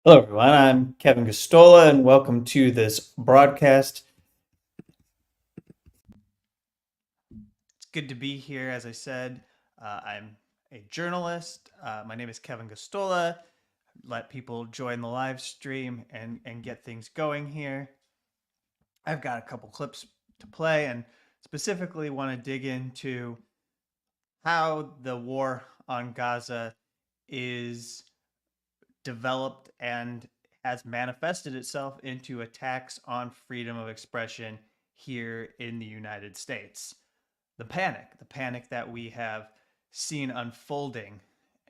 Hello, everyone. I'm Kevin Gosztola, and welcome to this broadcast. It's good to be here. As I said, I'm a journalist. My name is Kevin Gosztola. Let people join the live stream and get things going here. I've got a couple clips to play and specifically want to dig into how the war on Gaza is developed and has manifested itself into attacks on freedom of expression here in the United States. The panic that we have seen unfolding,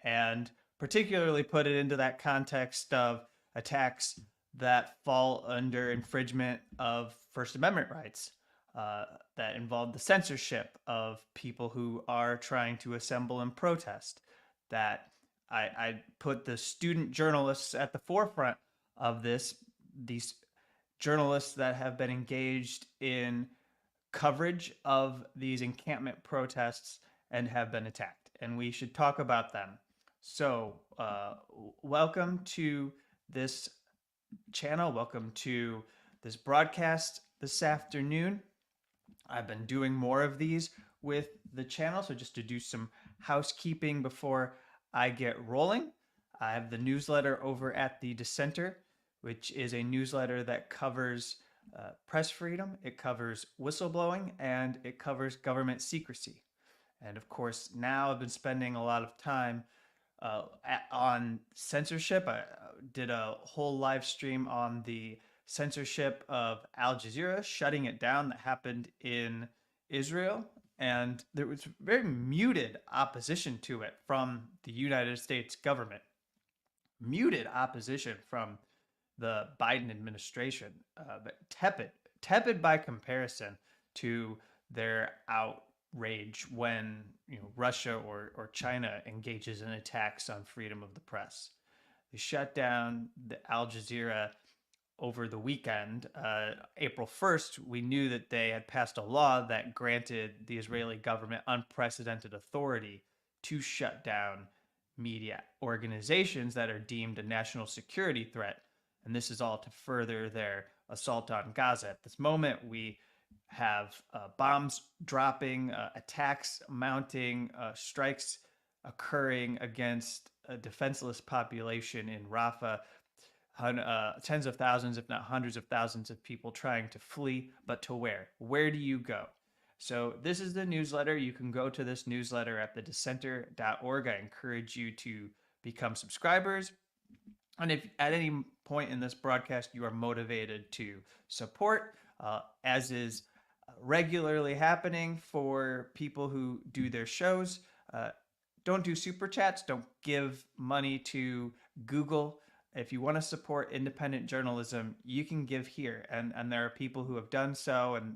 and particularly put it into that context of attacks that fall under infringement of First Amendment rights, that involve the censorship of people who are trying to assemble and protest, that I put the student journalists at the forefront of this, these journalists that have been engaged in coverage of these encampment protests and have been attacked. And we should talk about them. So, welcome to this channel. Welcome to this broadcast this afternoon. I've been doing more of these with the channel. So, just to do some housekeeping before I get rolling, I have the newsletter over at The Dissenter, which is a newsletter that covers press freedom, it covers whistleblowing, and it covers government secrecy. And of course, now I've been spending a lot of time on censorship. I did a whole live stream on the censorship of Al Jazeera, shutting it down, that happened in Israel. And there was very muted opposition to it from the United States government, muted opposition from the Biden administration, but tepid by comparison to their outrage when Russia or China engages in attacks on freedom of the press. They shut down the Al Jazeera over the weekend. April 1st, we knew that they had passed a law that granted the Israeli government unprecedented authority to shut down media organizations that are deemed a national security threat. And this is all to further their assault on Gaza. At this moment, we have bombs dropping, attacks mounting, strikes occurring against a defenseless population in Rafah. Tens of thousands, if not hundreds of thousands of people trying to flee, but to where? Where do you go? So this is the newsletter. You can go to this newsletter at thedissenter.org. I encourage you to become subscribers. And if at any point in this broadcast you are motivated to support, as is regularly happening for people who do their shows, don't do super chats, don't give money to Google. If you want to support independent journalism, you can give here. And there are people who have done so and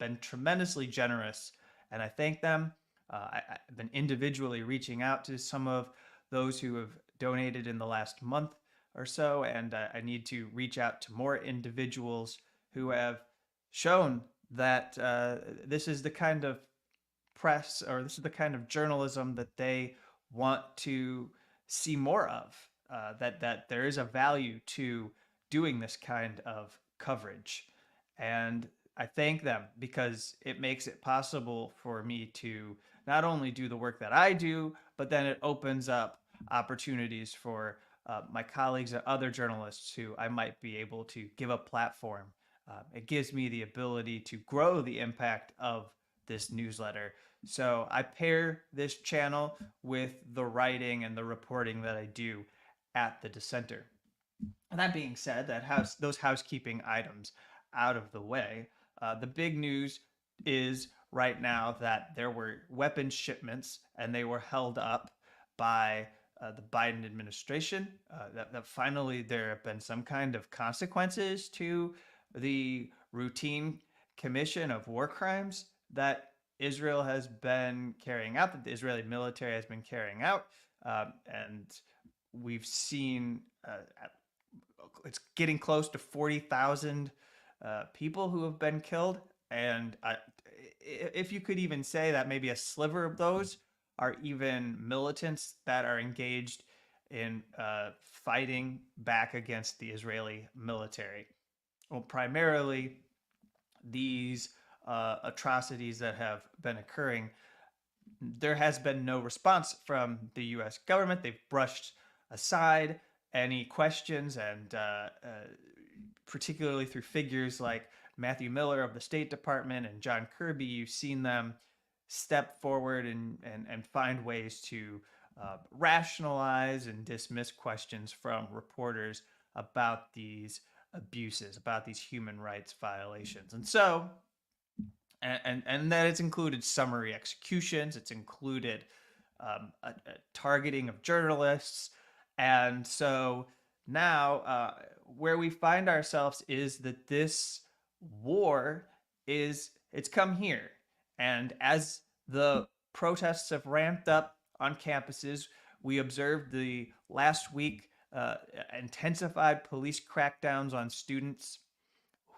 been tremendously generous. And I thank them. I've been individually reaching out to some of those who have donated in the last month or so. And I need to reach out to more individuals who have shown that this is the kind of press, or this is the kind of journalism that they want to see more of. That there is a value to doing this kind of coverage, and I thank them because it makes it possible for me to not only do the work that I do, but then it opens up opportunities for my colleagues and other journalists who I might be able to give a platform. It gives me the ability to grow the impact of this newsletter. So I pair this channel with the writing and the reporting that I do at the Dissenter. And that being said, those housekeeping items out of the way, the big news is right now that there were weapons shipments and they were held up by the Biden administration. That finally there have been some kind of consequences to the routine commission of war crimes that Israel has been carrying out, that the Israeli military has been carrying out. And we've seen it's getting close to 40,000 people who have been killed. And if you could even say that maybe a sliver of those are even militants that are engaged in fighting back against the Israeli military. Well, primarily these atrocities that have been occurring, there has been no response from the U.S. government. They've brushed aside any questions, and particularly through figures like Matthew Miller of the State Department and John Kirby, you've seen them step forward and find ways to rationalize and dismiss questions from reporters about these abuses, about these human rights violations. And so, and that it's included summary executions, it's included a targeting of journalists. And so now, where we find ourselves is that this war it's come here. And as the protests have ramped up on campuses, we observed the last week intensified police crackdowns on students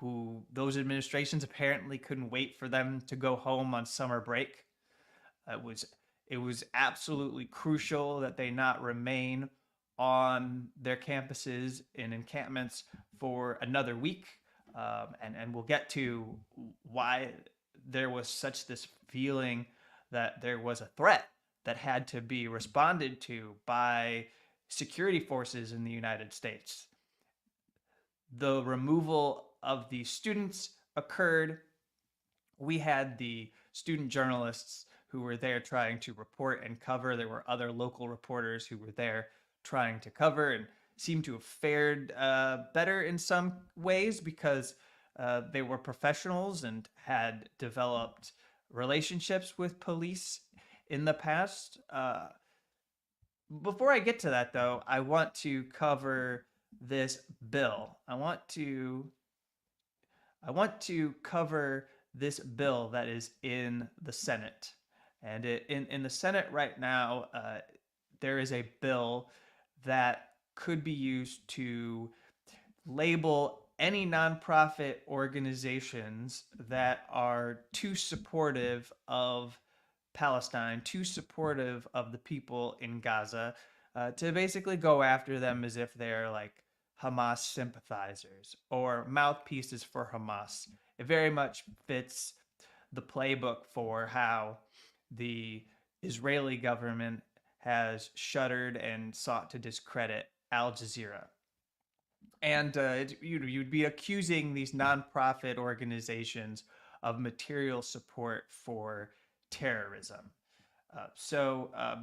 who those administrations apparently couldn't wait for them to go home on summer break. It was absolutely crucial that they not remain on their campuses in encampments for another week. And we'll get to why there was such this feeling that there was a threat that had to be responded to by security forces in the United States. The removal of the students occurred. We had the student journalists who were there trying to report and cover. There were other local reporters who were there trying to cover and seemed to have fared better in some ways because they were professionals and had developed relationships with police in the past. Before I get to that, though, I want to cover this bill. I want to cover this bill that is in the Senate. And in the Senate right now, there is a bill that could be used to label any nonprofit organizations that are too supportive of Palestine, too supportive of the people in Gaza, to basically go after them as if they're like Hamas sympathizers or mouthpieces for Hamas. It very much fits the playbook for how the Israeli government has shuttered and sought to discredit Al Jazeera. And you'd be accusing these nonprofit organizations of material support for terrorism.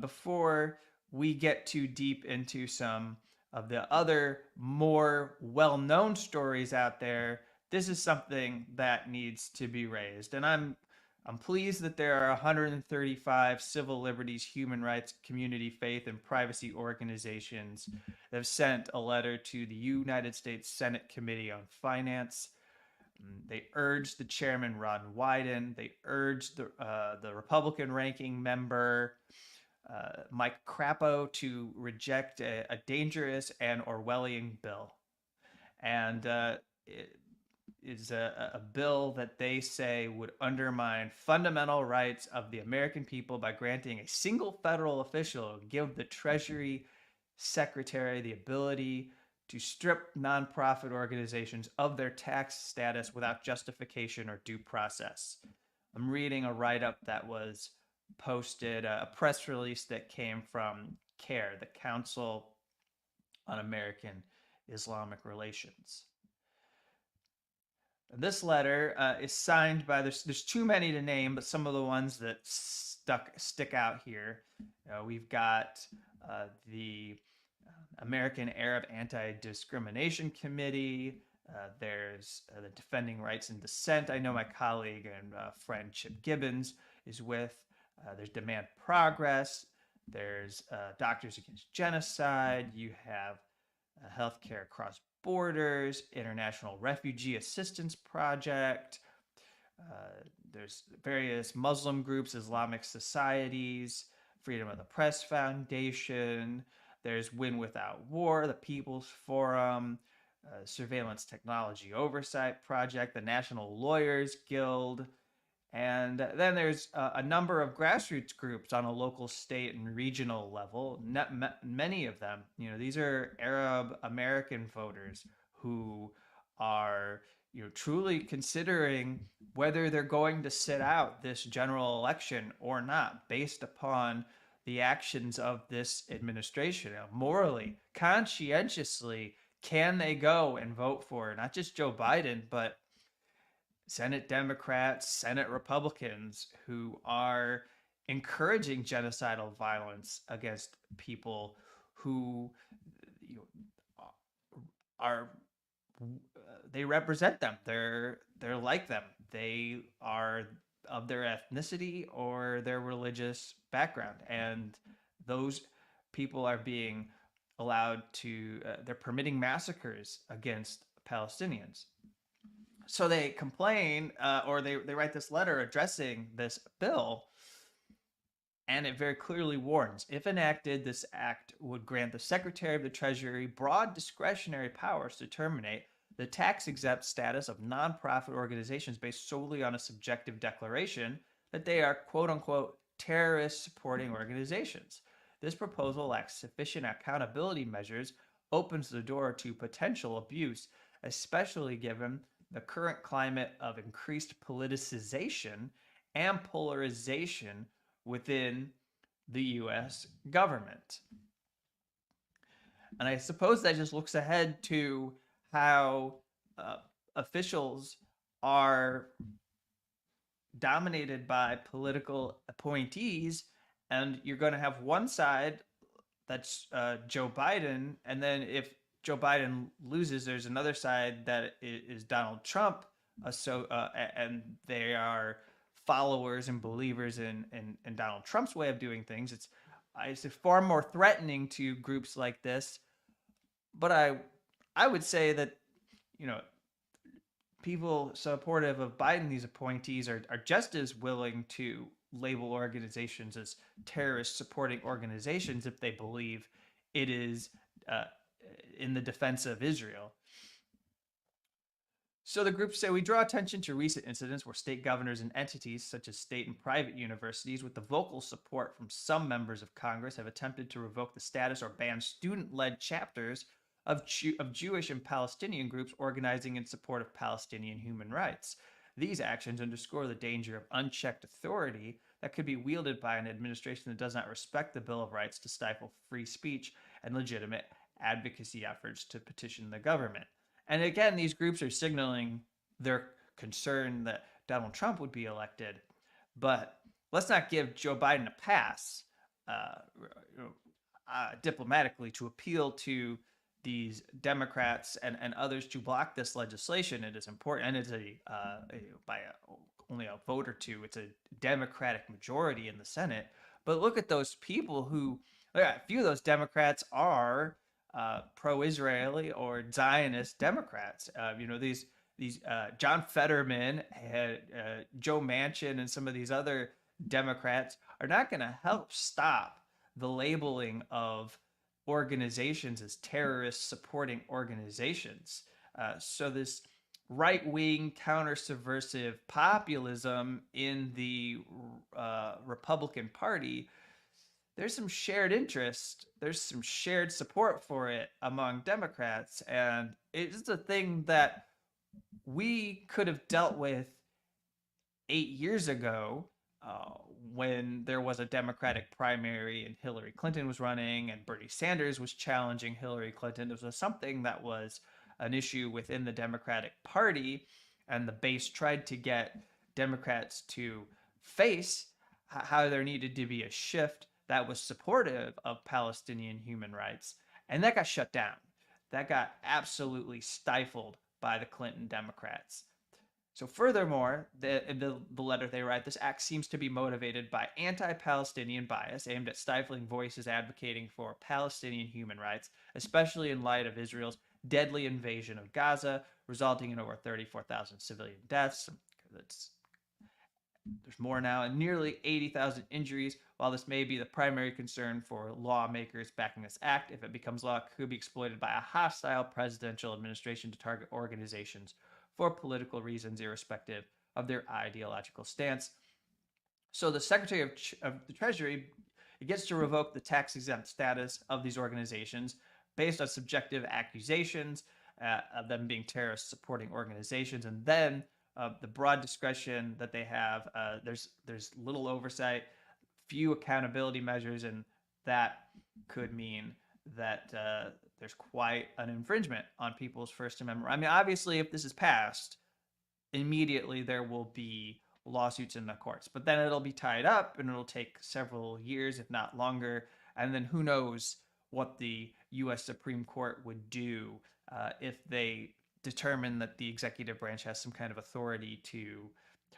Before we get too deep into some of the other more well-known stories out there, this is something that needs to be raised. And I'm pleased that there are 135 civil liberties, human rights, community, faith, and privacy organizations that have sent a letter to the United States Senate Committee on Finance. They urged the chairman, Ron Wyden. They urged the Republican ranking member, Mike Crapo, to reject a dangerous and Orwellian bill. And it is a bill that they say would undermine fundamental rights of the American people by granting a single federal official, give the Treasury Secretary the ability to strip nonprofit organizations of their tax status without justification or due process. I'm reading a write-up that was posted, a press release that came from CARE, the Council on American Islamic Relations. This letter is signed by, there's too many to name, but some of the ones that stick out here. We've got the American Arab Anti-Discrimination Committee. There's the Defending Rights in Dissent. I know my colleague and friend Chip Gibbons is with. There's Demand Progress. There's Doctors Against Genocide. You have Healthcare Across Borders, International Refugee Assistance Project. There's various Muslim groups, Islamic societies, Freedom of the Press Foundation. There's Win Without War, the People's Forum, Surveillance Technology Oversight Project, the National Lawyers Guild, And then there's a number of grassroots groups on a local, state, and regional level. Many of them, these are Arab American voters who are, truly considering whether they're going to sit out this general election or not, based upon the actions of this administration. Morally, conscientiously, can they go and vote for not just Joe Biden, but Senate Democrats, Senate Republicans who are encouraging genocidal violence against people who, you know, are they represent them. They're like them. They are of their ethnicity or their religious background, and those people are being allowed to. They're permitting massacres against Palestinians. So they complain, or they write this letter addressing this bill, and it very clearly warns, if enacted, this act would grant the Secretary of the Treasury broad discretionary powers to terminate the tax-exempt status of nonprofit organizations based solely on a subjective declaration that they are quote-unquote terrorist supporting organizations. This proposal lacks sufficient accountability measures, opens the door to potential abuse, especially given the current climate of increased politicization and polarization within the US government. And I suppose that just looks ahead to how officials are dominated by political appointees, and you're going to have one side that's Joe Biden, and then if Joe Biden loses, there's another side that is Donald Trump, and they are followers and believers in Donald Trump's way of doing things. It's far more threatening to groups like this. But I would say that, you know people supportive of Biden, these appointees, are just as willing to label organizations as terrorist supporting organizations if they believe it is uh, in the defense of Israel. So the groups say we draw attention to recent incidents where state governors and entities, such as state and private universities, with the vocal support from some members of Congress, have attempted to revoke the status or ban student-led chapters of Jewish and Palestinian groups organizing in support of Palestinian human rights. These actions underscore the danger of unchecked authority that could be wielded by an administration that does not respect the Bill of Rights to stifle free speech and legitimate advocacy efforts to petition the government. And again, these groups are signaling their concern that Donald Trump would be elected. But let's not give Joe Biden a pass uh, diplomatically to appeal to these Democrats and others to block this legislation. It is important, and it's only a vote or two. It's a Democratic majority in the Senate. But look at those people who, a few of those Democrats are pro-Israeli or Zionist Democrats. These John Fetterman, Joe Manchin, and some of these other Democrats are not going to help stop the labeling of organizations as terrorist supporting organizations. So this right-wing counter-subversive populism in the Republican Party, there's some shared interest, there's some shared support for it among Democrats, and it's a thing that we could have dealt with 8 years ago, when there was a Democratic primary and Hillary Clinton was running and Bernie Sanders was challenging Hillary Clinton. This was something that was an issue within the Democratic Party, and the base tried to get Democrats to face how there needed to be a shift that was supportive of Palestinian human rights. And that got shut down. That got absolutely stifled by the Clinton Democrats. So furthermore, in the letter they write, this act seems to be motivated by anti-Palestinian bias aimed at stifling voices advocating for Palestinian human rights, especially in light of Israel's deadly invasion of Gaza, resulting in over 34,000 civilian deaths. There's more now, and nearly 80,000 injuries. While this may be the primary concern for lawmakers backing this act, if it becomes law, it could be exploited by a hostile presidential administration to target organizations for political reasons, irrespective of their ideological stance. So the Secretary of the Treasury gets to revoke the tax-exempt status of these organizations based on subjective accusations of them being terrorist-supporting organizations, and then the broad discretion that they have. There's little oversight, few accountability measures, and that could mean that there's quite an infringement on people's First Amendment. I mean, obviously, if this is passed, immediately there will be lawsuits in the courts, but then it'll be tied up and it'll take several years, if not longer. And then who knows what the U.S. Supreme Court would do if they determine that the executive branch has some kind of authority to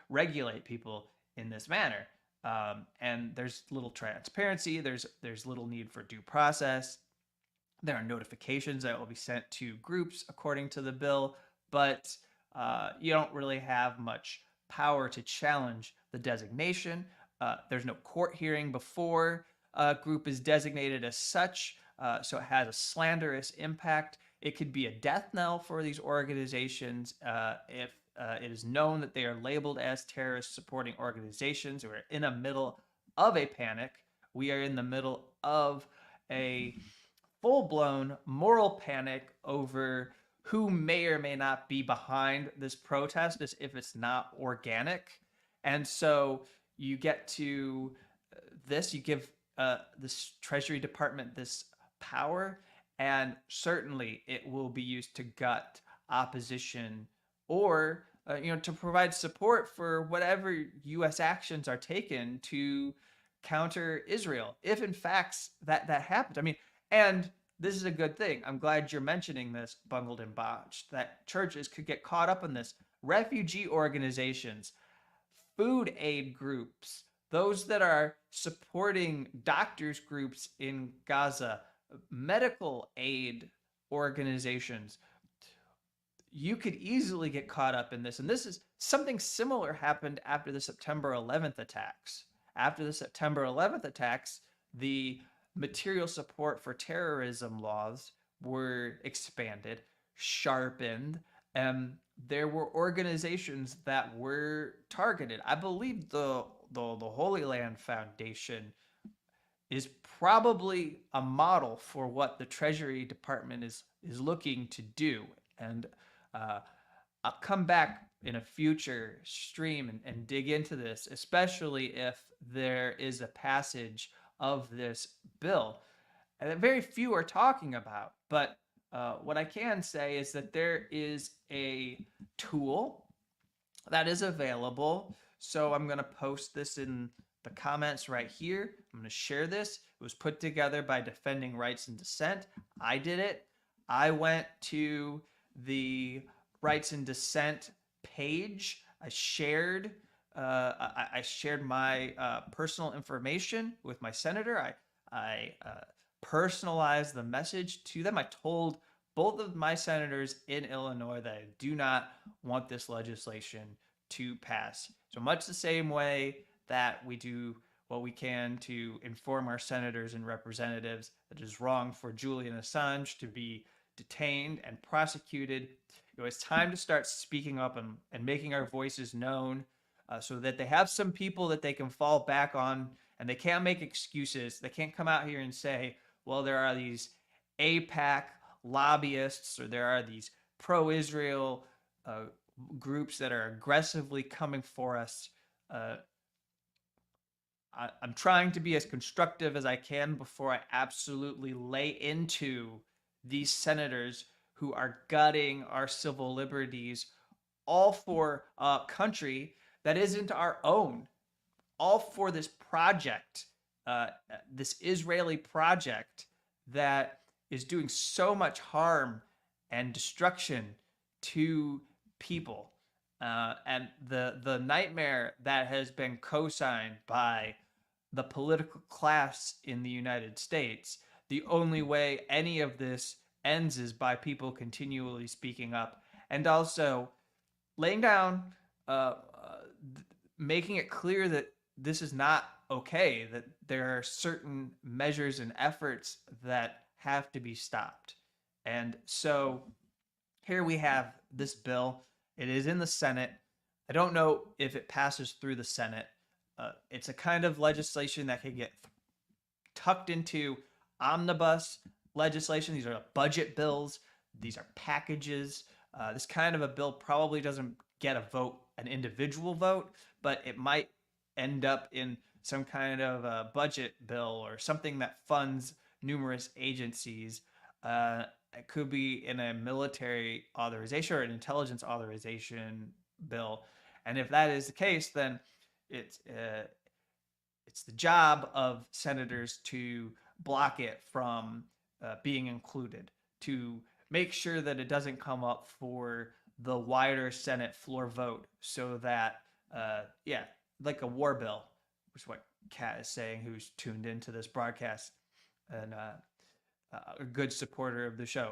regulate people in this manner. And there's little transparency. There's little need for due process. There are notifications that will be sent to groups according to the bill, but you don't really have much power to challenge the designation. There's no court hearing before a group is designated as such, so it has a slanderous impact. It could be a death knell for these organizations if it is known that they are labeled as terrorist supporting organizations. We're in the middle of a panic. We are in the middle of a full-blown moral panic over who may or may not be behind this protest as if it's not organic. And so you get to this, you give this Treasury Department this power, and certainly it will be used to gut opposition or to provide support for whatever U.S. actions are taken to counter Israel, if in fact that happened. I mean, and this is a good thing. I'm glad you're mentioning this, Bungled and Botched, that churches could get caught up in this. Refugee organizations, food aid groups, those that are supporting doctors groups in Gaza, medical aid organizations, you could easily get caught up in this. And this is something similar happened after the September 11th attacks. After the September 11th attacks, the material support for terrorism laws were expanded, sharpened, and there were organizations that were targeted. I believe the Holy Land Foundation is probably a model for what the Treasury Department is looking to do. And I'll come back in a future stream and dig into this, especially if there is a passage of this bill that very few are talking about. But what I can say is that there is a tool that is available. So I'm going to post this in the comments right here. I'm going to share this. It was put together by Defending Rights and Dissent. I did it. I went to the Rights and Dissent page. I shared my personal information with my senator. I personalized the message to them. I told both of my senators in Illinois that I do not want this legislation to pass. So much the same way that we do what we can to inform our senators and representatives that it is wrong for Julian Assange to be detained and prosecuted. It's time to start speaking up and making our voices known so that they have some people that they can fall back on, and they can't make excuses. They can't come out here and say, well, there are these AIPAC lobbyists or there are these pro-Israel groups that are aggressively coming for us. I'm trying to be as constructive as I can before I absolutely lay into these senators who are gutting our civil liberties, all for a country that isn't our own, all for this project, this Israeli project that is doing so much harm and destruction to people. And the nightmare that has been co-signed by the political class in the United States, the only way any of this ends is by people continually speaking up and also laying down, making it clear that this is not okay, that there are certain measures and efforts that have to be stopped. And so here we have this bill. It is in the Senate. I don't know if it passes through the Senate. It's a kind of legislation that can get tucked into omnibus legislation. These are budget bills. These are packages. This kind of a bill probably doesn't get a vote, an individual vote, but it might end up in some kind of a budget bill or something that funds numerous agencies. It could be in a military authorization or an intelligence authorization bill. And if that is the case, then it's it's the job of senators to block it from being included, to make sure that it doesn't come up for the wider Senate floor vote, so that, yeah, like a war bill, which is what Kat is saying, who's tuned into this broadcast and a good supporter of the show.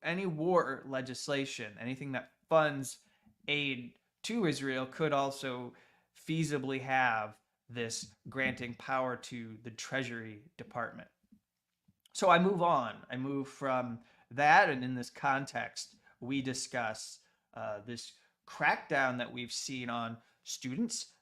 Any war legislation, anything that funds aid to Israel, could also feasibly have this granting power to the Treasury Department. So I move on. I move from that, and in this context, we discuss this crackdown that we've seen on students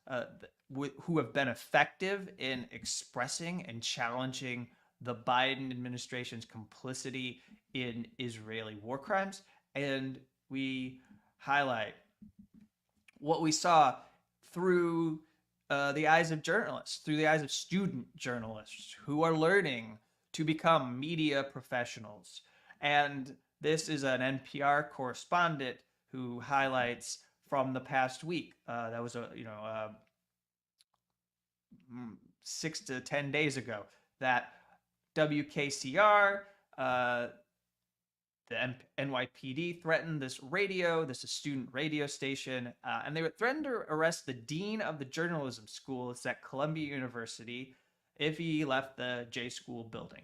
who have been effective in expressing and challenging the Biden administration's complicity in Israeli war crimes. And we highlight what we saw through the eyes of journalists, through the eyes of student journalists who are learning to become media professionals. And this is an NPR correspondent who highlights from the past week. That was 6 to 10 days ago, that WKCR, the NYPD threatened this radio. This is a student radio station, and they threatened to arrest the dean of the journalism school. It's at Columbia University if he left the J School building.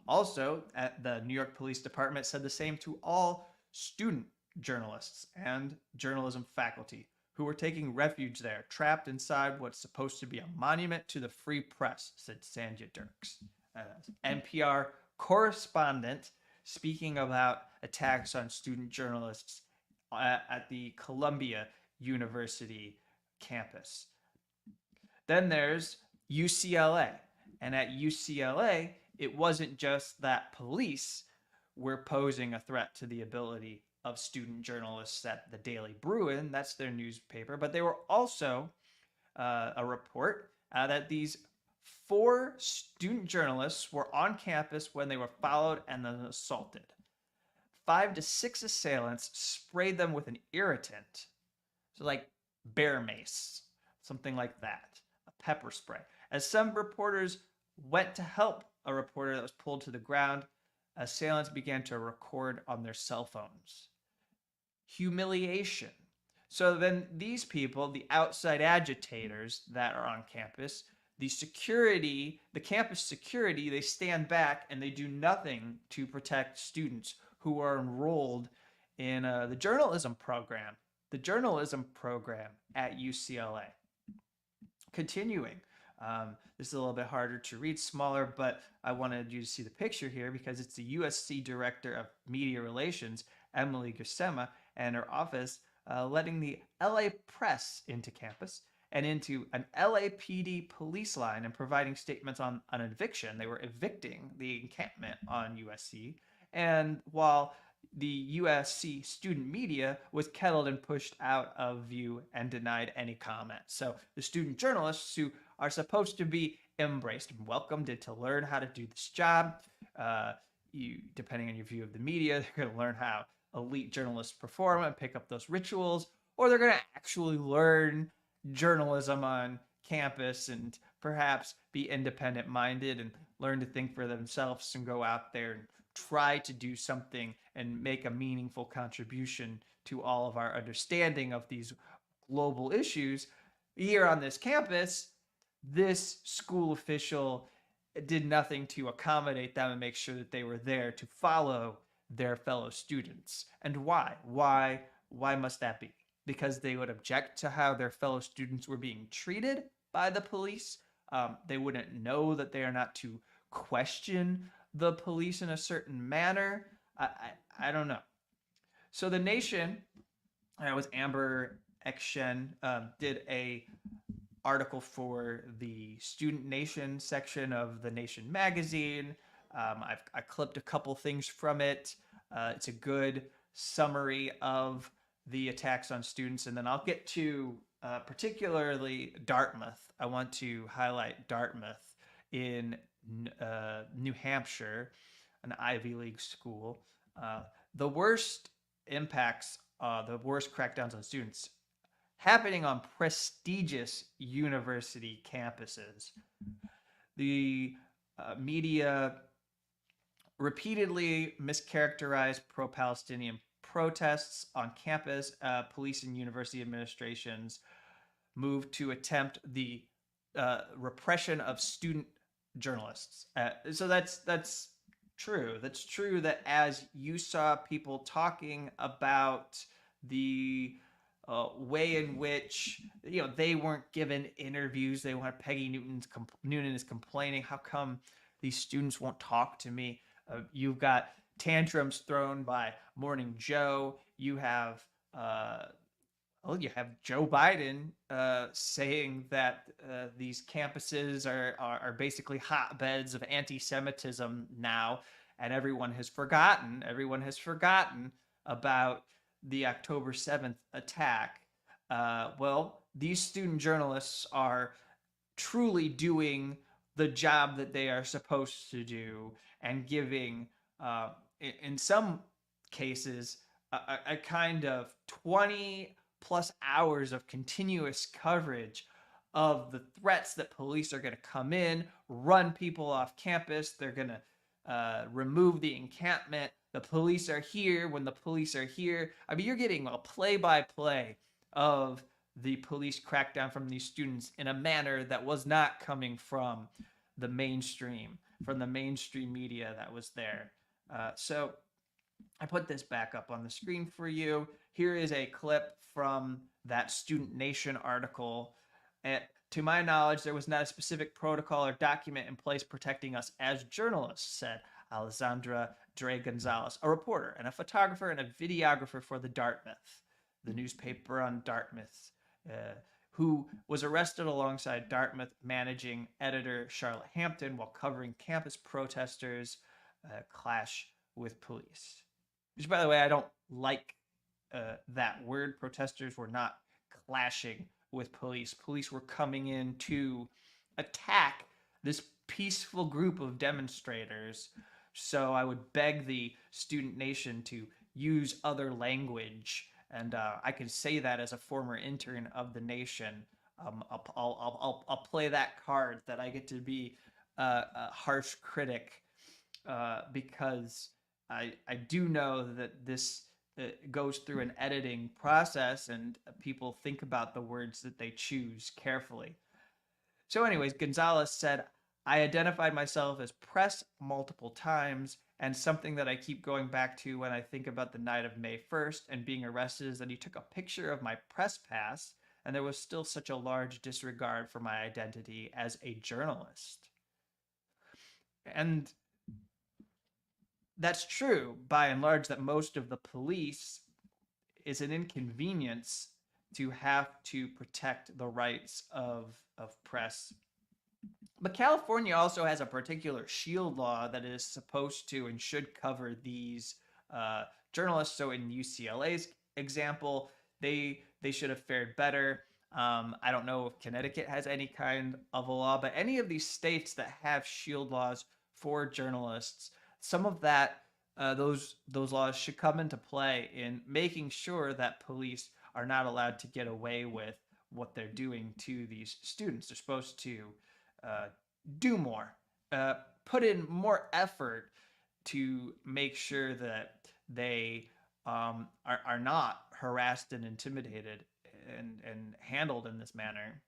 Also, the New York Police Department said the same to all student journalists and journalism faculty who were taking refuge there, trapped inside what's supposed to be a monument to the free press, said Sandhya Dirks, NPR correspondent, speaking about attacks on student journalists at the Columbia University campus. Then there's UCLA. And at UCLA, it wasn't just that police were posing a threat to the ability of student journalists at the Daily Bruin, that's their newspaper, but they were also a report that these 4 student journalists were on campus when they were followed and then assaulted. 5 to 6 assailants sprayed them with an irritant, so like bear mace, something like that, a pepper spray. As some reporters went to help a reporter that was pulled to the ground, assailants began to record on their cell phones. Humiliation. So then these people, the outside agitators that are on campus, the security, the campus security, they stand back and they do nothing to protect students who are enrolled in the journalism program at UCLA. Continuing, this is a little bit harder to read, smaller, but I wanted you to see the picture here because it's the USC Director of Media Relations, Emily Gersema, and her office letting the LA press into campus and into an LAPD police line and providing statements on an eviction. They were evicting the encampment on USC. And while the USC student media was kettled and pushed out of view and denied any comment. So the student journalists who are supposed to be embraced and welcomed and to learn how to do this job, depending on your view of the media, they're going to learn how elite journalists perform and pick up those rituals, or they're going to actually learn journalism on campus and perhaps be independent minded and learn to think for themselves and go out there and try to do something and make a meaningful contribution to all of our understanding of these global issues. Here on this campus, this school official did nothing to accommodate them and make sure that they were there to follow their fellow students. And why? Why must that be? Because they would object to how their fellow students were being treated by the police. They wouldn't know that they are not to question the police in a certain manner. I don't know. So the Nation, that was Amber Xshen, did a article for the Student Nation section of the Nation magazine. I clipped a couple things from it. It's a good summary of the attacks on students, and then I'll get to particularly Dartmouth. I want to highlight Dartmouth in New Hampshire, an Ivy League school. The worst impacts, the worst crackdowns on students happening on prestigious university campuses. The media repeatedly mischaracterized pro Palestinian protests on campus. Police and university administrations moved to attempt the repression of student journalists. So that's true. That's true that as you saw people talking about the way in which they weren't given interviews. They want Peggy Noonan is complaining, how come these students won't talk to me? You've got tantrums thrown by Morning Joe. You have Joe Biden saying that these campuses are basically hotbeds of anti-Semitism now, and everyone has forgotten about the October 7th attack. Well, these student journalists are truly doing the job that they are supposed to do and giving, in some cases, a kind of 20 plus hours of continuous coverage of the threats that police are going to come in, run people off campus. They're going to remove the encampment. The police are here when the police are here. I mean, you're getting a play-by-play of the police crackdown from these students in a manner that was not coming from the mainstream media that was there. So I put this back up on the screen for you. Here is a clip from that Student Nation article. To my knowledge, there was not a specific protocol or document in place protecting us as journalists, said Alessandra Dre Gonzalez, a reporter and a photographer and a videographer for the newspaper on Dartmouth, who was arrested alongside Dartmouth managing editor Charlotte Hampton while covering campus protesters clash with police. Which, by the way, I don't like that word. Protesters were not clashing with police. Police were coming in to attack this peaceful group of demonstrators. So I would beg the Student Nation to use other language. And I can say that as a former intern of the Nation. I'll play that card that I get to be a harsh critic because I do know that this goes through an editing process and people think about the words that they choose carefully. So anyways, Gonzalez said, I identified myself as press multiple times, and something that I keep going back to when I think about the night of May 1st and being arrested is that he took a picture of my press pass, and there was still such a large disregard for my identity as a journalist. And that's true, by and large, that most of the police is an inconvenience to have to protect the rights of press. But California also has a particular shield law that is supposed to and should cover these journalists. So in UCLA's example, they should have fared better. I don't know if Connecticut has any kind of a law, but any of these states that have shield laws for journalists, some of that those laws should come into play in making sure that police are not allowed to get away with what they're doing to these students. They're supposed to do more, put in more effort to make sure that they are not harassed and intimidated and handled in this manner.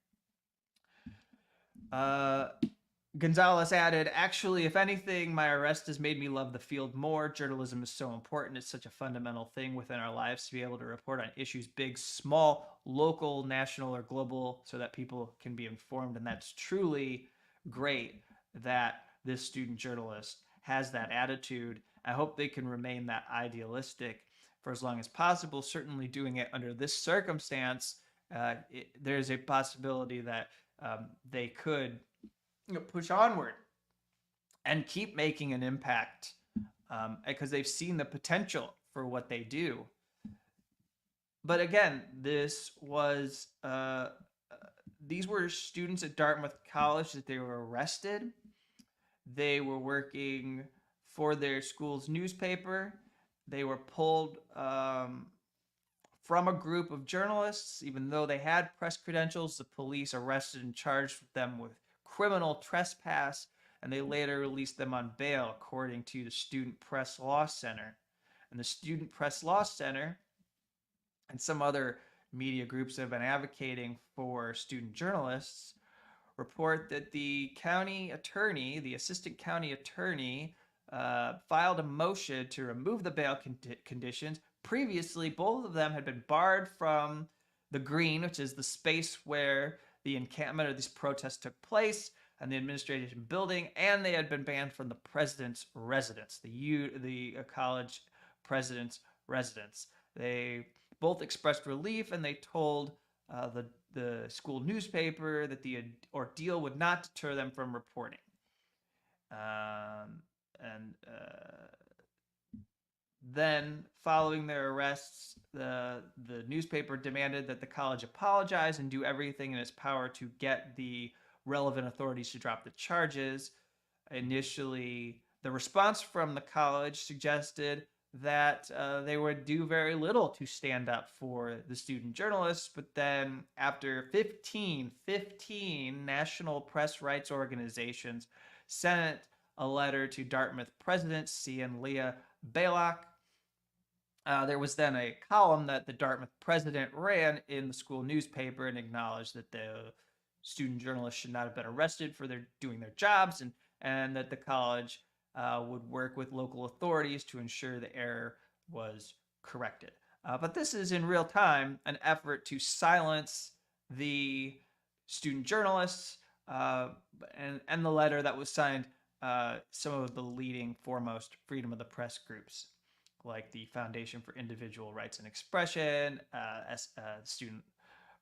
Gonzalez added, actually, if anything, my arrest has made me love the field more. Journalism is so important. It's such a fundamental thing within our lives to be able to report on issues big, small, local, national, or global so that people can be informed. And that's truly great that this student journalist has that attitude. I hope they can remain that idealistic for as long as possible, certainly doing it under this circumstance there's a possibility that they could push onward and keep making an impact because they've seen the potential for what they do. But again, these were students at Dartmouth College that they were arrested. They were working for their school's newspaper. They were pulled from a group of journalists. Even though they had press credentials, the police arrested and charged them with criminal trespass, and they later released them on bail, according to the Student Press Law Center. And the Student Press Law Center and some other media groups that have been advocating for student journalists report that the county attorney, the assistant county attorney, filed a motion to remove the bail conditions. Previously, both of them had been barred from the green, which is the space where the encampment or these protests took place, and the administration building, and they had been banned from the president's residence, the college president's residence. They both expressed relief, and they told the school newspaper that the ordeal would not deter them from reporting. And then, following their arrests, the newspaper demanded that the college apologize and do everything in its power to get the relevant authorities to drop the charges. Initially, the response from the college suggested that they would do very little to stand up for the student journalists, but then after 15 national press rights organizations sent a letter to Dartmouth president C.N. Leah Baylock, there was then a column that the Dartmouth president ran in the school newspaper and acknowledged that the student journalists should not have been arrested for doing their jobs, and that the college would work with local authorities to ensure the error was corrected. But this is in real time an effort to silence the student journalists, and the letter that was signed some of the leading foremost freedom of the press groups, like the Foundation for Individual Rights and Expression, Student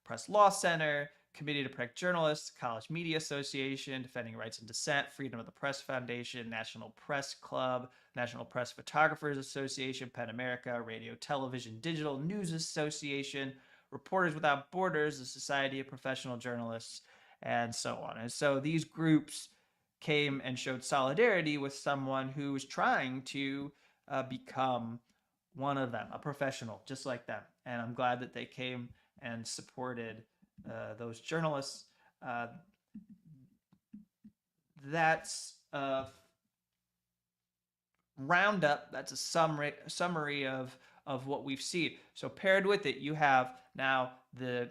Press Law Center, Committee to Protect Journalists, College Media Association, Defending Rights and Dissent, Freedom of the Press Foundation, National Press Club, National Press Photographers Association, PEN America, Radio, Television, Digital News Association, Reporters Without Borders, the Society of Professional Journalists, and so on. And so these groups came and showed solidarity with someone who was trying to become one of them, a professional just like them. And I'm glad that they came and supported those journalists. That's a roundup. That's a summary of what we've seen. So paired with it, you have now the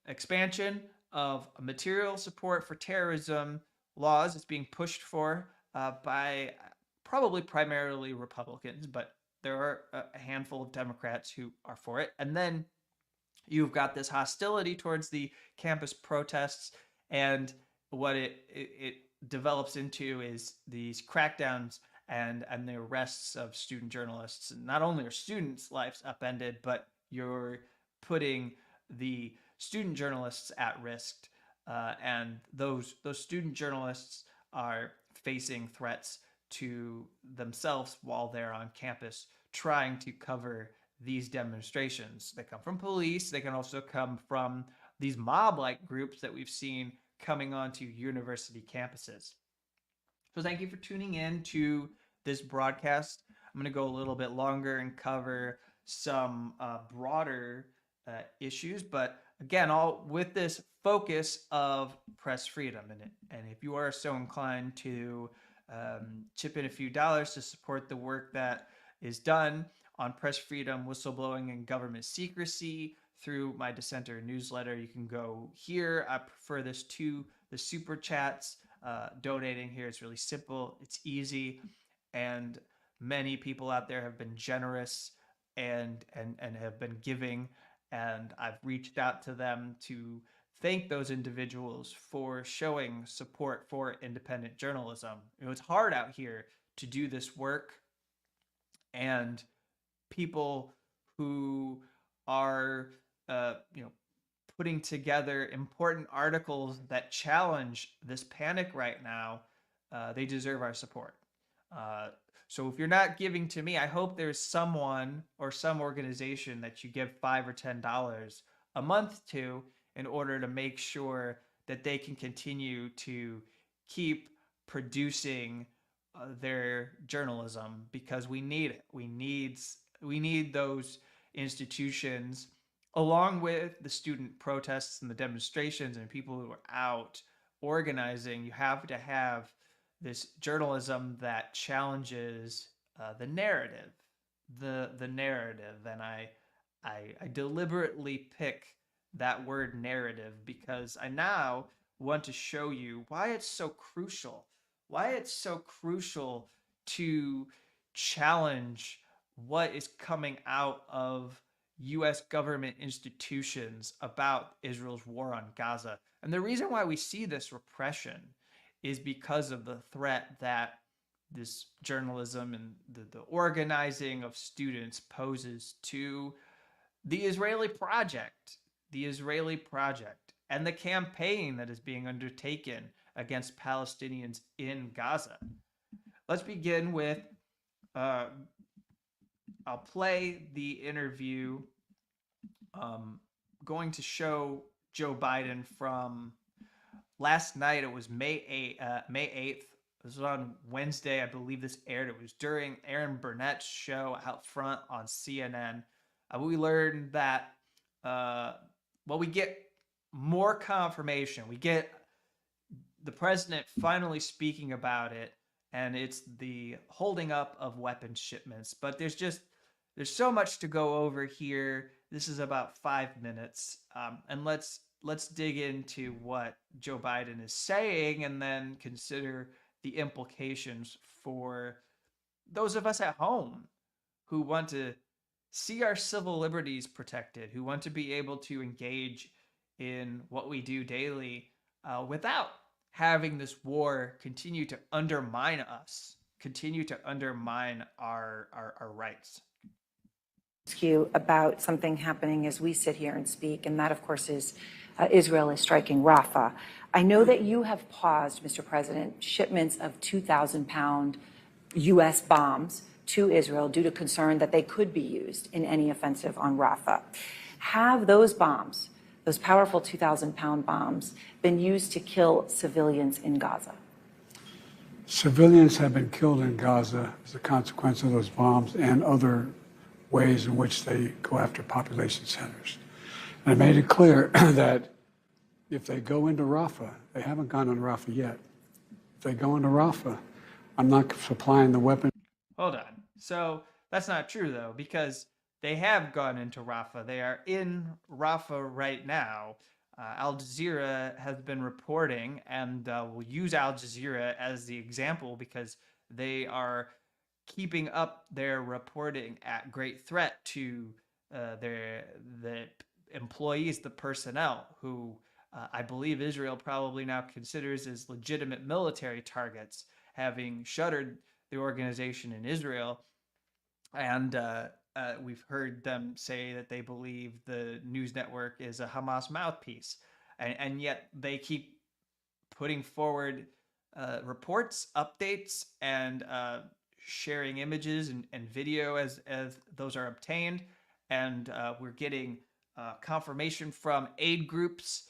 expansion of material support for terrorism laws. It's being pushed for by probably primarily Republicans, but there are a handful of Democrats who are for it. And then you've got this hostility towards the campus protests, and what it develops into is these crackdowns and the arrests of student journalists. Not only are students' lives upended, but you're putting the student journalists at risk, and those student journalists are facing threats to themselves while they're on campus trying to cover these demonstrations. They come from police. They can also come from these mob-like groups that we've seen coming onto university campuses. So thank you for tuning in to this broadcast. I'm going to go a little bit longer and cover some broader issues, but again, all with this focus of press freedom. And if you are so inclined to chip in a few dollars to support the work that is done on press freedom, whistleblowing, and government secrecy through my Dissenter newsletter, you can go here. I prefer this to the super chats. Donating here is really simple, it's easy, and many people out there have been generous and have been giving, and I've reached out to them to thank those individuals for showing support for independent journalism. It's hard out here to do this work, and people who are putting together important articles that challenge this panic right now, they deserve our support. Uh, so if you're not giving to me, I hope there's someone or some organization that you give $5 or $10 a month to in order to make sure that they can continue to keep producing their journalism, because we need it. We need those institutions, along with the student protests and the demonstrations and people who are out organizing. You have to have this journalism that challenges the narrative, the narrative, and I deliberately pick that word narrative because I now want to show you why it's so crucial to challenge what is coming out of US government institutions about Israel's war on Gaza. And the reason why we see this repression is because of the threat that this journalism and the organizing of students poses to the Israeli project, and the campaign that is being undertaken against Palestinians in Gaza. Let's begin with, uh, I'll play the interview, um, going to show Joe Biden from last night. It was May 8th. This was on Wednesday. I believe this aired. It was during Aaron Burnett's show out front on CNN. We learned that, we get more confirmation. We get the president finally speaking about it, and it's the holding up of weapons shipments. But there's so much to go over here. This is about 5 minutes, and let's dig into what Joe Biden is saying, and then consider the implications for those of us at home who want to see our civil liberties protected, who want to be able to engage in what we do daily, without having this war continue to undermine us, continue to undermine our rights. Ask you about something happening as we sit here and speak, and that, of course, is Israel is striking Rafah. I know that you have paused, Mr. President, shipments of 2,000-pound U.S. bombs to Israel due to concern that they could be used in any offensive on Rafah. Have those bombs, those powerful 2,000-pound bombs, been used to kill civilians in Gaza? Civilians have been killed in Gaza as a consequence of those bombs and other ways in which they go after population centers. And I made it clear that if they go into Rafah, they haven't gone into Rafah yet. If they go into Rafah, I'm not supplying the weapons. Hold on. So that's not true, though, because they have gone into Rafah. They are in Rafah right now. Al Jazeera has been reporting, and we'll use Al Jazeera as the example because they are keeping up their reporting at great threat to the employees, the personnel, who I believe Israel probably now considers as legitimate military targets, having shuttered the organization in Israel. And we've heard them say that they believe the news network is a Hamas mouthpiece. And yet they keep putting forward reports, updates, and sharing images and video as those are obtained. And we're getting confirmation from aid groups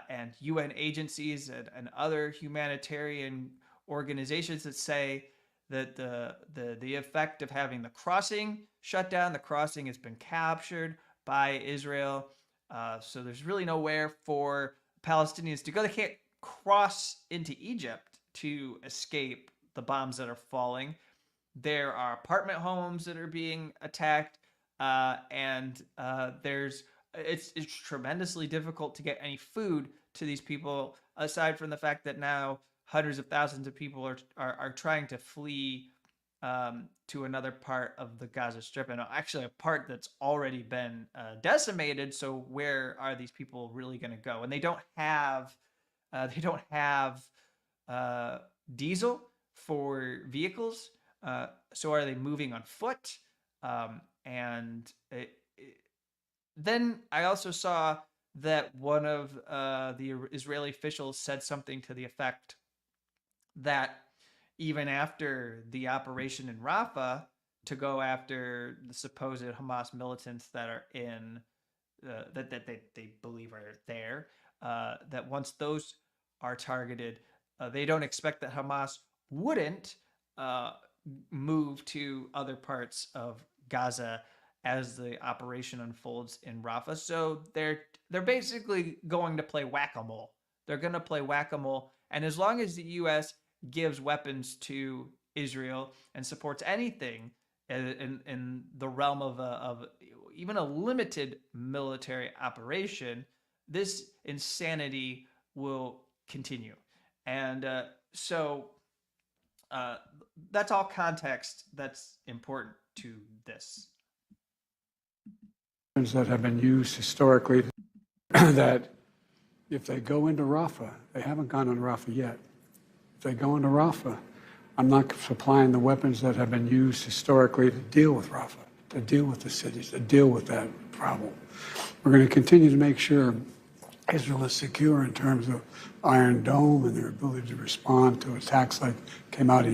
and UN agencies and other humanitarian organizations that say that the effect of having the crossing shut down, the crossing has been captured by Israel. So there's really nowhere for Palestinians to go. They can't cross into Egypt to escape the bombs that are falling. There are apartment homes that are being attacked, and it's tremendously difficult to get any food to these people, aside from the fact that now hundreds of thousands of people are trying to flee to another part of the Gaza Strip, and actually a part that's already been decimated. So where are these people really going to go? And they don't have diesel for vehicles. So are they moving on foot? Then I also saw that one of the Israeli officials said something to the effect that even after the operation in Rafah to go after the supposed Hamas militants that are in that they believe are there, that once those are targeted, they don't expect that Hamas wouldn't uh, move to other parts of Gaza as the operation unfolds in Rafah. So they're basically going to play whack-a-mole. They're going to play whack-a-mole, and as long as the U.S. gives weapons to Israel and supports anything in the realm of even a limited military operation, this insanity will continue. And so uh, that's all context that's important to this. That have been used historically that if they go into Rafah, they haven't gone into Rafah yet. If they go into Rafah, I'm not supplying the weapons that have been used historically to deal with Rafah, to deal with the cities, to deal with that problem. We're going to continue to make sure Israel is secure in terms of Iron Dome and their ability to respond to attacks like came out of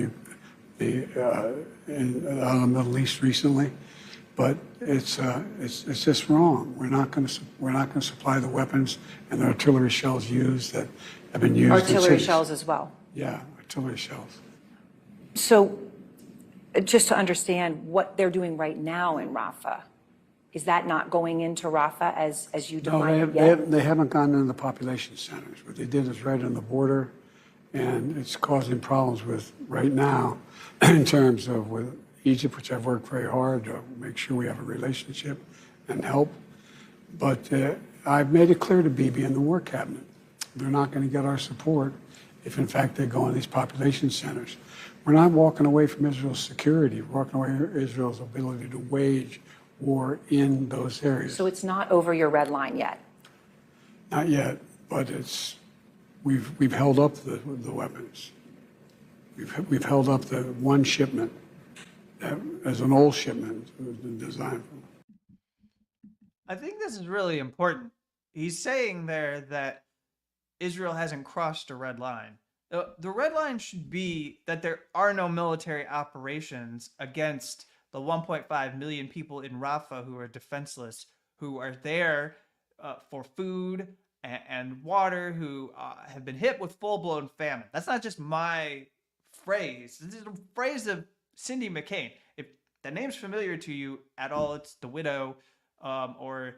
in the Middle East recently. But it's just wrong. We're not going to supply the weapons and the artillery shells used that have been used. Artillery shells as well. Yeah, artillery shells. So, just to understand what they're doing right now in Rafah, is that not going into Rafah as you define it yet? They haven't gone into the population centers. What they did is right on the border, and it's causing problems with right now in terms of with Egypt, which I've worked very hard to make sure we have a relationship and help. But I've made it clear to Bibi and the War Cabinet, they're not going to get our support if, in fact, they go in these population centers. We're not walking away from Israel's security. We're walking away from Israel's ability to wage war in those areas. So it's not over your red line yet? Not yet, but we've held up the weapons. We've held up the one shipment as an old shipment was designed for. I think this is really important. He's saying there that Israel hasn't crossed a red line. The red line should be that there are no military operations against the 1.5 million people in Rafah who are defenseless, who are there for food and water, who have been hit with full-blown famine. That's not just my phrase. This is a phrase of Cindy McCain. If the name's familiar to you at all, it's the widow or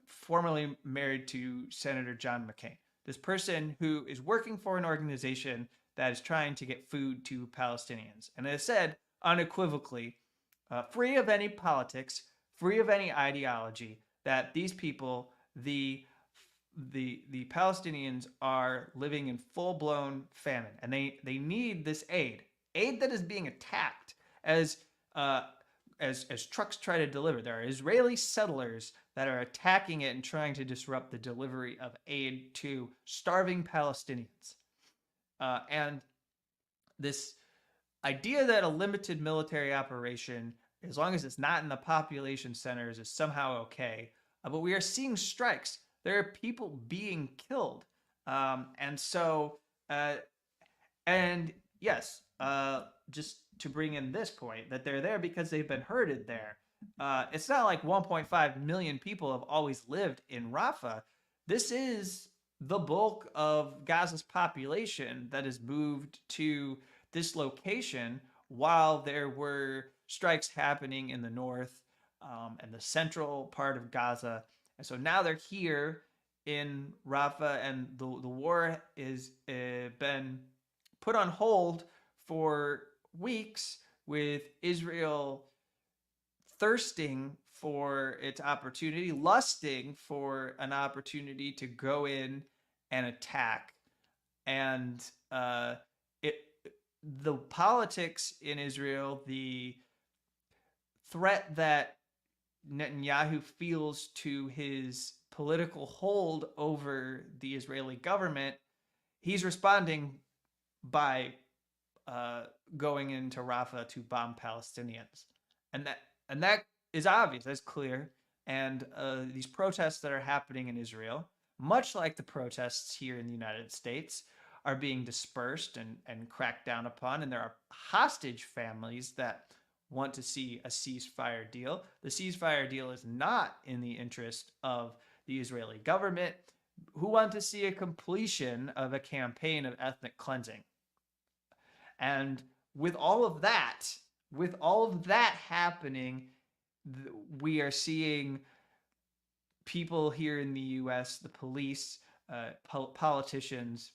formerly married to Senator John McCain. This person who is working for an organization that is trying to get food to Palestinians. And it has said unequivocally, free of any politics, free of any ideology, that these people, the Palestinians, are living in full-blown famine, and they need this aid that is being attacked as trucks try to deliver. There are Israeli settlers that are attacking it and trying to disrupt the delivery of aid to starving Palestinians. And this idea that a limited military operation, as long as it's not in the population centers, is somehow okay. But we are seeing strikes. There are people being killed. And yes, just to bring in this point, that they're there because they've been herded there. It's not like 1.5 million people have always lived in Rafah. This is the bulk of Gaza's population that has moved to this location while there were strikes happening in the north and the central part of Gaza. And so now they're here in Rafah, and the war is been put on hold for weeks, with Israel thirsting for its opportunity, lusting for an opportunity to go in and attack. And the politics in Israel, the threat that Netanyahu feels to his political hold over the Israeli government, he's responding by going into Rafah to bomb Palestinians, and that is obvious. That's clear. And these protests that are happening in Israel, much like the protests here in the United States, are being dispersed and cracked down upon. And there are hostage families that want to see a ceasefire deal. The ceasefire deal is not in the interest of the Israeli government, who want to see a completion of a campaign of ethnic cleansing. And with all of that, happening, we are seeing people here in the U.S., the police, politicians,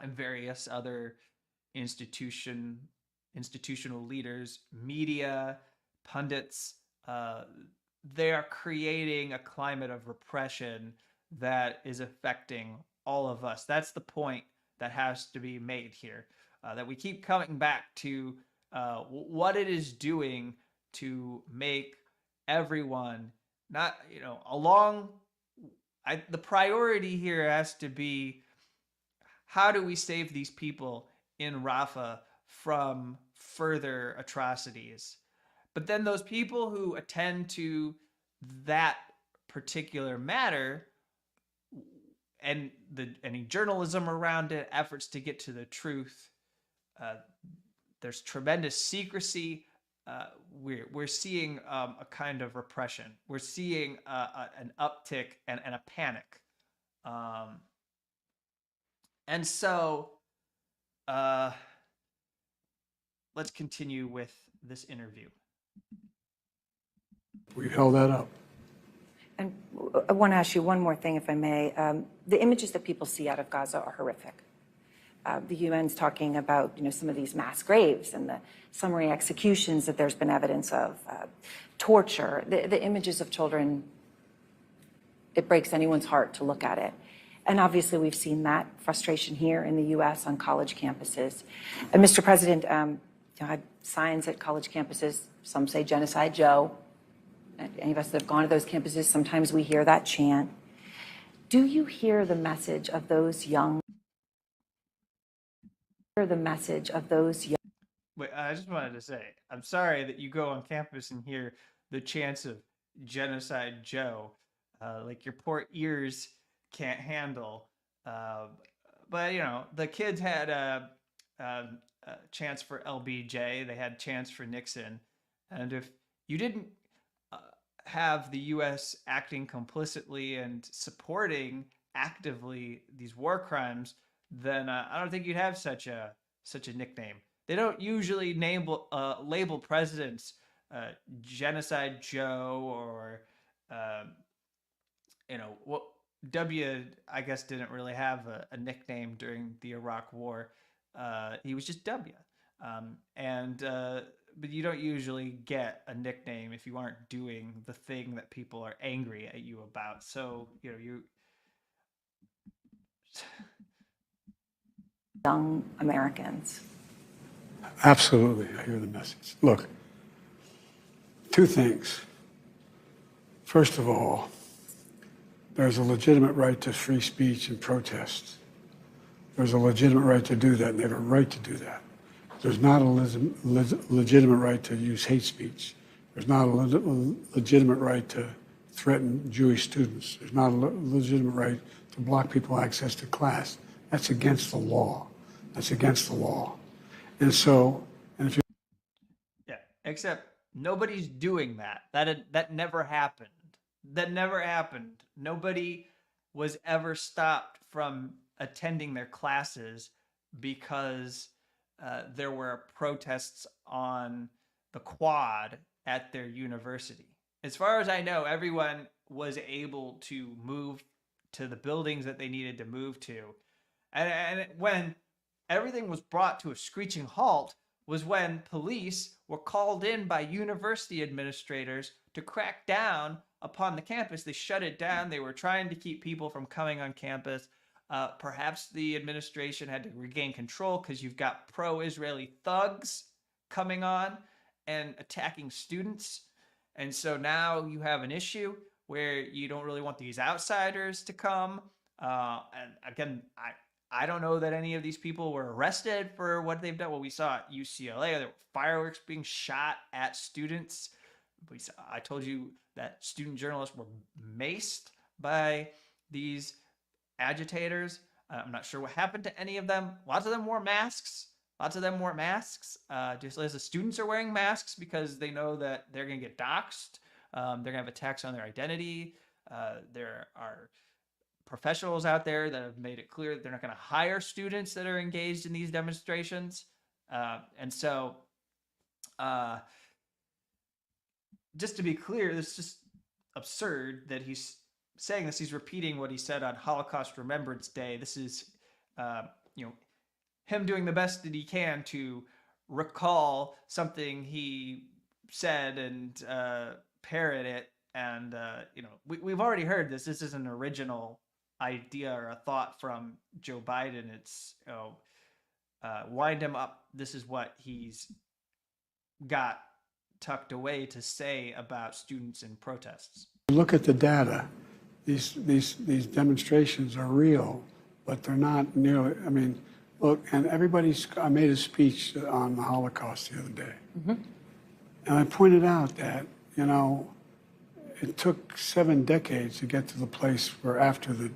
and various other institutional leaders, media, pundits. They are creating a climate of repression that is affecting all of us. That's the point that has to be made here. That we keep coming back to what it is doing to make everyone not, the priority here has to be, how do we save these people in Rafah from further atrocities? But then those people who attend to that particular matter and any journalism around it, efforts to get to the truth, there's tremendous secrecy. We're seeing a kind of repression. We're seeing an uptick and a panic. And so let's continue with this interview. We held that up. And I want to ask you one more thing, if I may. The images that people see out of Gaza are horrific. The UN's talking about, some of these mass graves and the summary executions that there's been evidence of, torture, the images of children. It breaks anyone's heart to look at it. And obviously, we've seen that frustration here in the U.S. on college campuses. And Mr. President, had signs at college campuses. Some say Genocide Joe. Any of us that have gone to those campuses, sometimes we hear that chant. Do you hear the message of those young? Wait, I just wanted to say, I'm sorry that you go on campus and hear the chants of Genocide Joe, like your poor ears can't handle. But the kids had chants for LBJ, they had chants for Nixon, and if you didn't have the U.S. acting complicitly and supporting actively these war crimes, then I don't think you'd have such a nickname. They don't usually label presidents Genocide Joe or what. W, I guess, didn't really have a nickname during the Iraq War. He was just W. But you don't usually get a nickname if you aren't doing the thing that people are angry at you about. So, you young Americans. Absolutely, I hear the message. Look, two things. First of all, there's a legitimate right to free speech and protest. There's a legitimate right to do that, and they have a right to do that. There's not a legitimate right to use hate speech. There's not a legitimate right to threaten Jewish students. There's not a legitimate right to block people access to class. That's against the law. That's against the law. And if you... Yeah, except nobody's doing that. That never happened. That never happened. Nobody was ever stopped from attending their classes because there were protests on the quad at their university. As far as I know, everyone was able to move to the buildings that they needed to move to. And when everything was brought to a screeching halt was when police were called in by university administrators to crack down upon the campus. They shut it down. They were trying to keep people from coming on campus. Perhaps the administration had to regain control because you've got pro-Israeli thugs coming on and attacking students. And so now you have an issue where you don't really want these outsiders to come. And again, I don't know that any of these people were arrested for what they've done. Well, we saw at UCLA, there were fireworks being shot at students. I told you that student journalists were maced by these agitators. I'm not sure what happened to any of them. Lots of them wore masks. Just as the students are wearing masks because they know that they're going to get doxxed. They're going to have attacks on their identity. There are professionals out there that have made it clear that they're not going to hire students that are engaged in these demonstrations. And so, just to be clear, this is just absurd that he's saying this. He's repeating what he said on Holocaust Remembrance Day. This is, him doing the best that he can to recall something he said and parrot it. And we've already heard this. This is an original idea or a thought from Joe Biden. It's wind him up. This is what he's got tucked away to say about students and protests. Look at the data. These demonstrations are real, but they're not nearly. I mean, look, and I made a speech on the Holocaust the other day, and I pointed out that it took 7 decades to get to the place where after the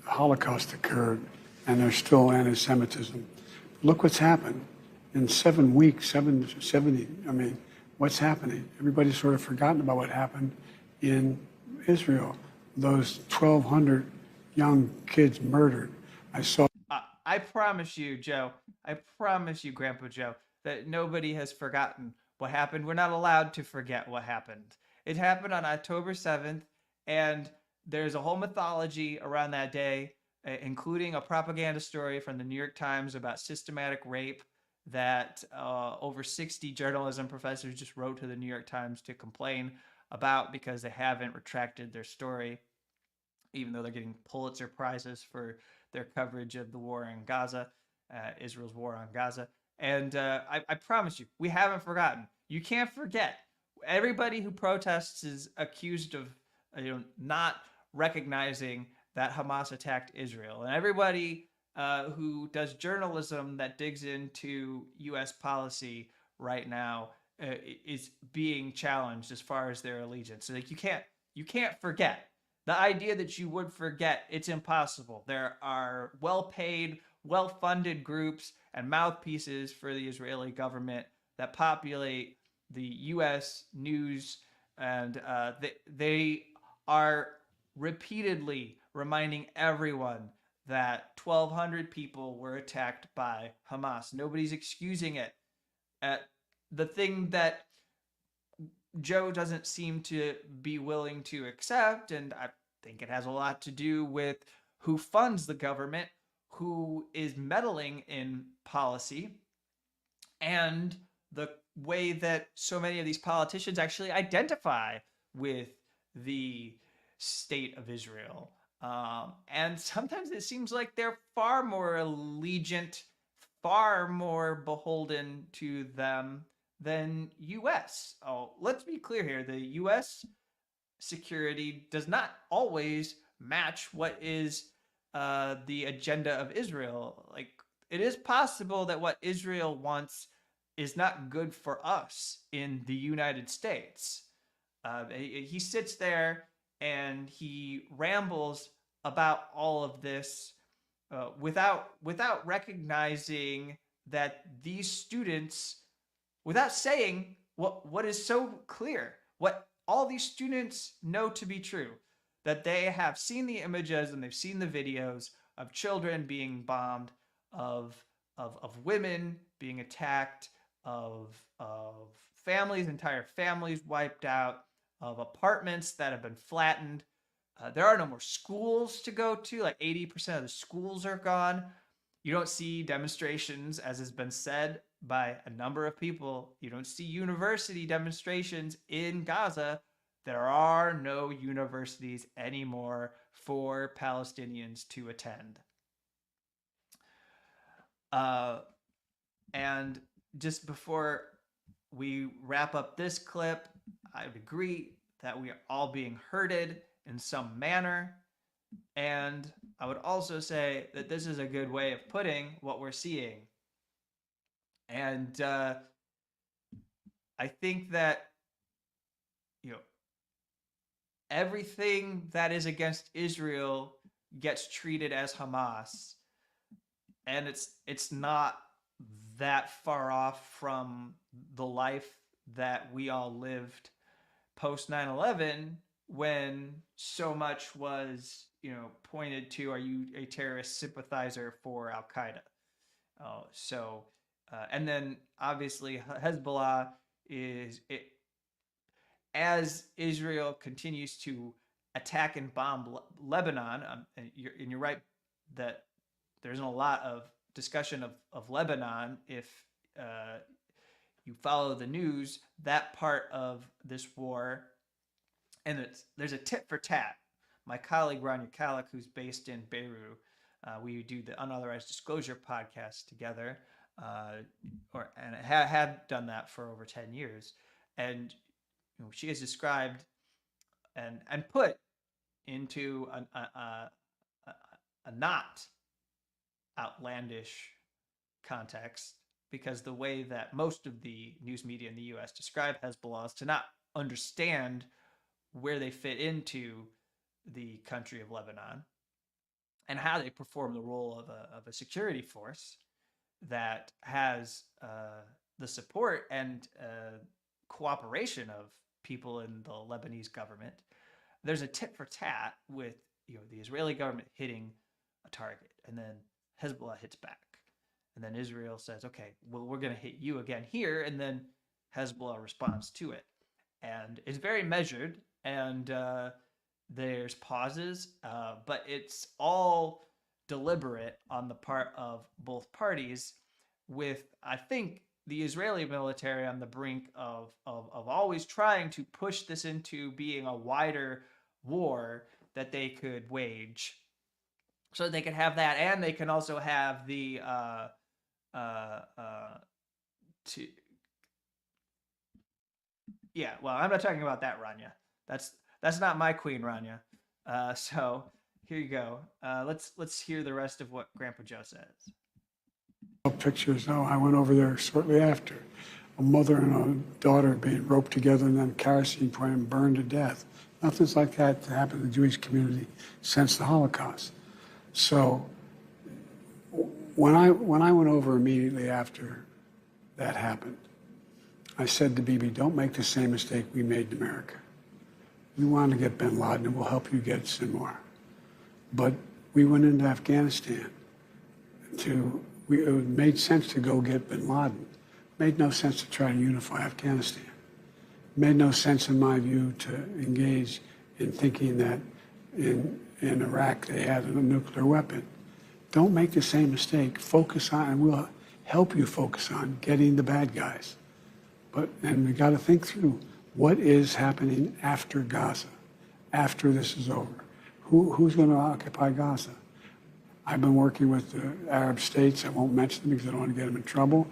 Holocaust occurred, and there's still anti-Semitism. Look what's happened in 7 weeks, 70. I mean, what's happening? Everybody's sort of forgotten about what happened in Israel. Those 1,200 young kids murdered. I promise you, Joe. I promise you, Grandpa Joe, that nobody has forgotten what happened. We're not allowed to forget what happened. It happened on October 7th, and there's a whole mythology around that day, including a propaganda story from the New York Times about systematic rape that over 60 journalism professors just wrote to the New York Times to complain about because they haven't retracted their story, even though they're getting Pulitzer Prizes for their coverage of the war in Gaza, Israel's war on Gaza. And I promise you, we haven't forgotten. You can't forget. Everybody who protests is accused of not recognizing that Hamas attacked Israel. And everybody who does journalism that digs into U.S. policy right now is being challenged as far as their allegiance. So like you can't forget. The idea that you would forget, it's impossible. There are well-paid, well-funded groups and mouthpieces for the Israeli government that populate the U.S. news, and they are repeatedly reminding everyone that 1,200 people were attacked by Hamas. Nobody's excusing it. The thing that Joe doesn't seem to be willing to accept, and I think it has a lot to do with who funds the government, who is meddling in policy, and the way that so many of these politicians actually identify with the state of Israel. And sometimes it seems like they're far more allegiant, far more beholden to them than U.S. Oh, let's be clear here. The U.S. security does not always match what is the agenda of Israel. Like, it is possible that what Israel wants is not good for us in the United States. He sits there and he rambles about all of this without recognizing that these students, without saying what is so clear, what all these students know to be true, that they have seen the images and they've seen the videos of children being bombed, of women being attacked, of families, entire families wiped out, of apartments that have been flattened. There are no more schools to go to. Like 80% of the schools are gone. You don't see demonstrations, as has been said by a number of people. You don't see university demonstrations in Gaza. There are no universities anymore for Palestinians to attend. And just before we wrap up this clip, I would agree that we are all being herded in some manner. And I would also say that this is a good way of putting what we're seeing. And I think that you know, everything that is against Israel gets treated as Hamas, and it's not that far off from the life that we all lived post 9/11, when so much was, pointed to, are you a terrorist sympathizer for Al Qaeda? And then obviously Hezbollah is it, as Israel continues to attack and bomb Lebanon. And you're right that there isn't a lot of discussion of Lebanon. If you follow the news, that part of this war, and there's a tit for tat. My colleague Rania Khalek, who's based in Beirut, we do the Unauthorized Disclosure podcast together, and had done that for over 10 years. And she has described and put into a not outlandish context, because the way that most of the news media in the U.S. describe Hezbollah is to not understand where they fit into the country of Lebanon and how they perform the role of a security force that has the support and cooperation of people in the Lebanese government. There's a tit for tat with the Israeli government hitting a target, and then Hezbollah hits back, and then Israel says, "Okay, well, we're going to hit you again here," and then Hezbollah responds to it, and it's very measured, and there's pauses, but it's all deliberate on the part of both parties, with, I think, the Israeli military on the brink of always trying to push this into being a wider war that they could wage. So they can have that, and they can also have the to yeah. Well, I'm not talking about that, Rania. That's not my queen, Rania. So here you go. Let's hear the rest of what Grandpa Joe says. Pictures. Oh, I went over there shortly after. A mother and a daughter being roped together and then kerosene poured and burned to death. Nothing's like that to happen in the Jewish community since the Holocaust. So when I went over immediately after that happened, I said to Bibi, don't make the same mistake we made in America. We wanted to get bin Laden, and we'll help you get Sinwar. But we went into Afghanistan it made sense to go get bin Laden. It made no sense to try to unify Afghanistan. It made no sense, in my view, to engage in thinking that in Iraq they had a nuclear weapon. Don't make the same mistake. Focus on, and we'll help you focus on getting the bad guys. And we got to think through what is happening after Gaza, after this is over. Who's going to occupy Gaza? I've been working with the Arab states. I won't mention them because I don't want to get them in trouble,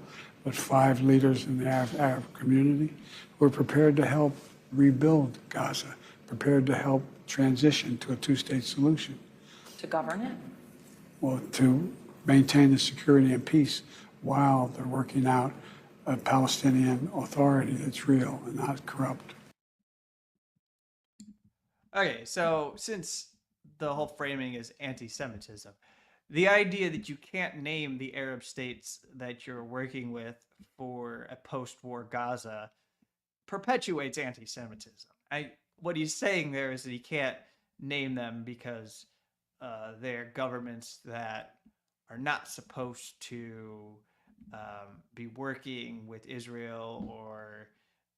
but 5 leaders in the Arab community who are prepared to help rebuild Gaza, prepared to help transition to a 2-state solution. To govern it? Well, to maintain the security and peace while they're working out a Palestinian authority that's real and not corrupt. Okay, so since the whole framing is anti-Semitism, the idea that you can't name the Arab states that you're working with for a post-war Gaza perpetuates anti-Semitism. What he's saying there is that he can't name them because they're governments that are not supposed to be working with Israel, or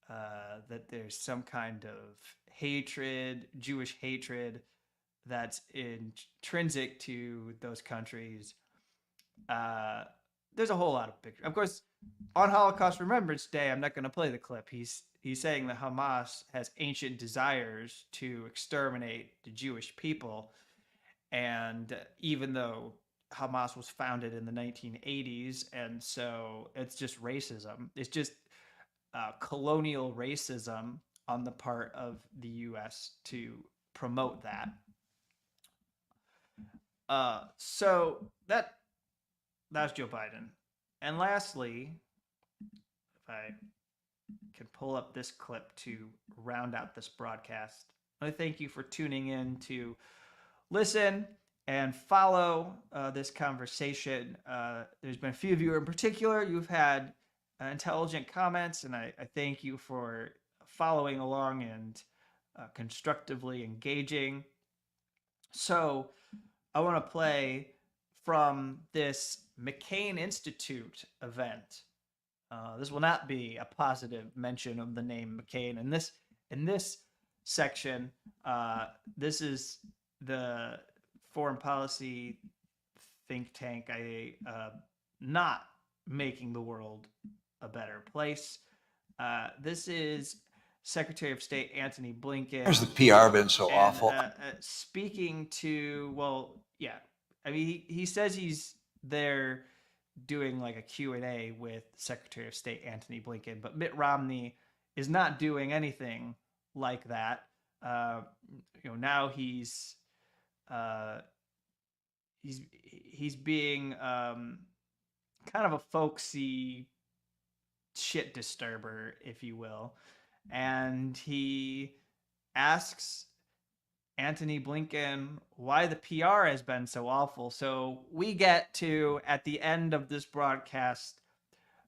that there's some kind of hatred, Jewish hatred, that's intrinsic to those countries. There's a whole lot of pictures. Of course, on Holocaust Remembrance Day, I'm not going to play the clip. He's saying that Hamas has ancient desires to exterminate the Jewish people. And even though Hamas was founded in the 1980s, and so it's just racism. It's just colonial racism on the part of the U.S. to promote that. So that's Joe Biden. And lastly, if I can pull up this clip to round out this broadcast. I thank you for tuning in to listen and follow this conversation. There's been a few of you in particular. You've had intelligent comments, and I thank you for following along and constructively engaging. So I want to play from this McCain Institute event. This will not be a positive mention of the name McCain in this section. This is the foreign policy think tank. Not making the world a better place. This is Secretary of State Antony Blinken. Has the PR been so awful? Speaking to, well, yeah. I mean, he says he's there doing like a Q&A with Secretary of State Antony Blinken, but Mitt Romney is not doing anything like that. Now he's being kind of a folksy shit disturber, if you will, and he asks Antony Blinken why the PR has been so awful. So we get to, at the end of this broadcast,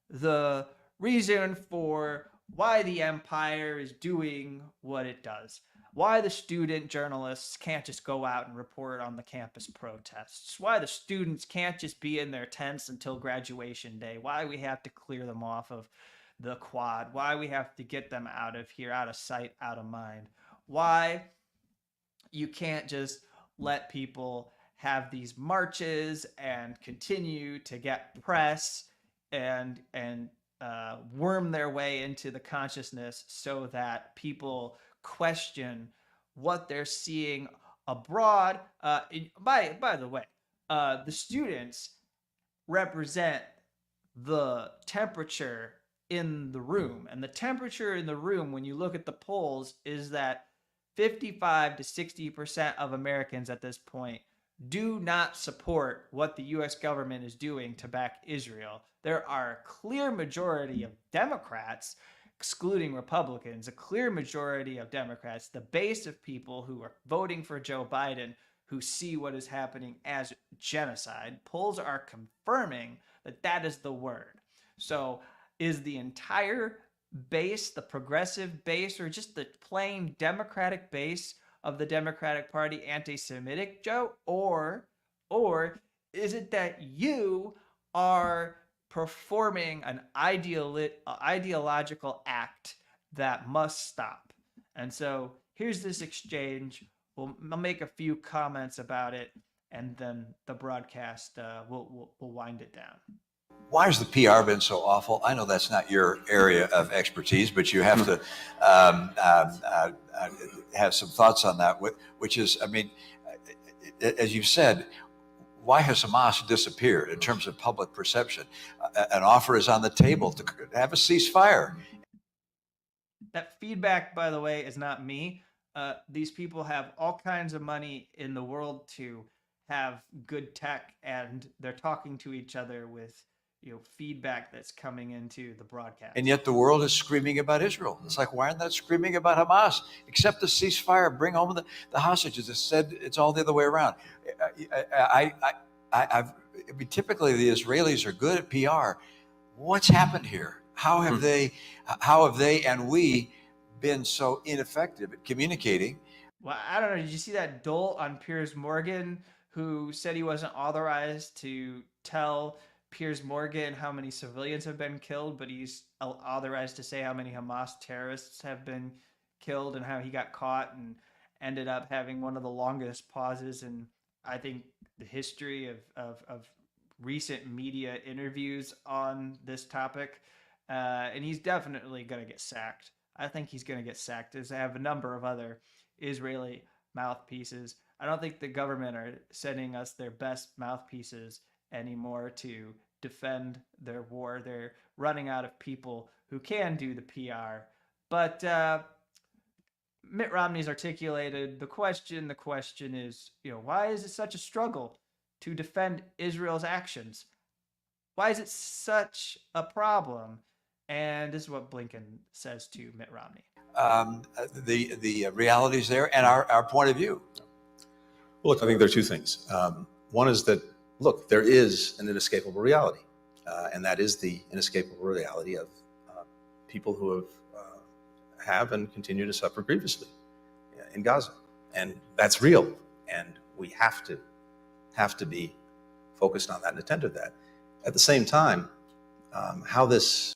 the reason for why the empire is doing what it does. Why the student journalists can't just go out and report on the campus protests. Why the students can't just be in their tents until graduation day. Why we have to clear them off of the quad. Why we have to get them out of here, out of sight, out of mind. Why you can't just let people have these marches and continue to get press and worm their way into the consciousness so that people question what they're seeing abroad. By the way, the students represent the temperature in the room, and the temperature in the room, when you look at the polls, is that 55 to 60% of Americans at this point do not support what the U.S. government is doing to back Israel. There are a clear majority of Democrats, excluding Republicans, a clear majority of Democrats, the base of people who are voting for Joe Biden, who see what is happening as genocide. Polls are confirming that that is the word. So is the entire base, the progressive base, or just the plain Democratic base of the Democratic Party anti-Semitic, Joe? Or is it that you are performing an ideological act that must stop? And so here's this exchange. I'll make a few comments about it, and then the broadcast we'll wind it down. Why has the PR been so awful? I know that's not your area of expertise, but you have to have some thoughts on that, which is, I mean, as you've said, why has Hamas disappeared in terms of public perception? An offer is on the table to have a ceasefire. That feedback, by the way, is not me. These people have all kinds of money in the world to have good tech, and they're talking to each other with feedback that's coming into the broadcast. And yet the world is screaming about Israel. It's like, why aren't they screaming about Hamas? Accept the ceasefire, bring home the hostages. It said it's all the other way around. I mean, typically the Israelis are good at PR. What's happened here? How have they and we been so ineffective at communicating? Well, I don't know. Did you see that dolt on Piers Morgan who said he wasn't authorized to tell Piers Morgan how many civilians have been killed, but he's authorized to say how many Hamas terrorists have been killed, and how he got caught and ended up having one of the longest pauses in, I think, the history of recent media interviews on this topic. And he's definitely going to get sacked. I think he's going to get sacked, as I have a number of other Israeli mouthpieces. I don't think the government are sending us their best mouthpieces anymore to defend their war. They're running out of people who can do the PR. But Mitt Romney's articulated the question. The question is, why is it such a struggle to defend Israel's actions? Why is it such a problem? And this is what Blinken says to Mitt Romney. The realities there and our point of view. Well, look, I think there are two things. One is that, look, there is an inescapable reality, and that is the inescapable reality of people who have and continue to suffer grievously in Gaza, and that's real, and we have to be focused on that and attend to that. At the same time, how this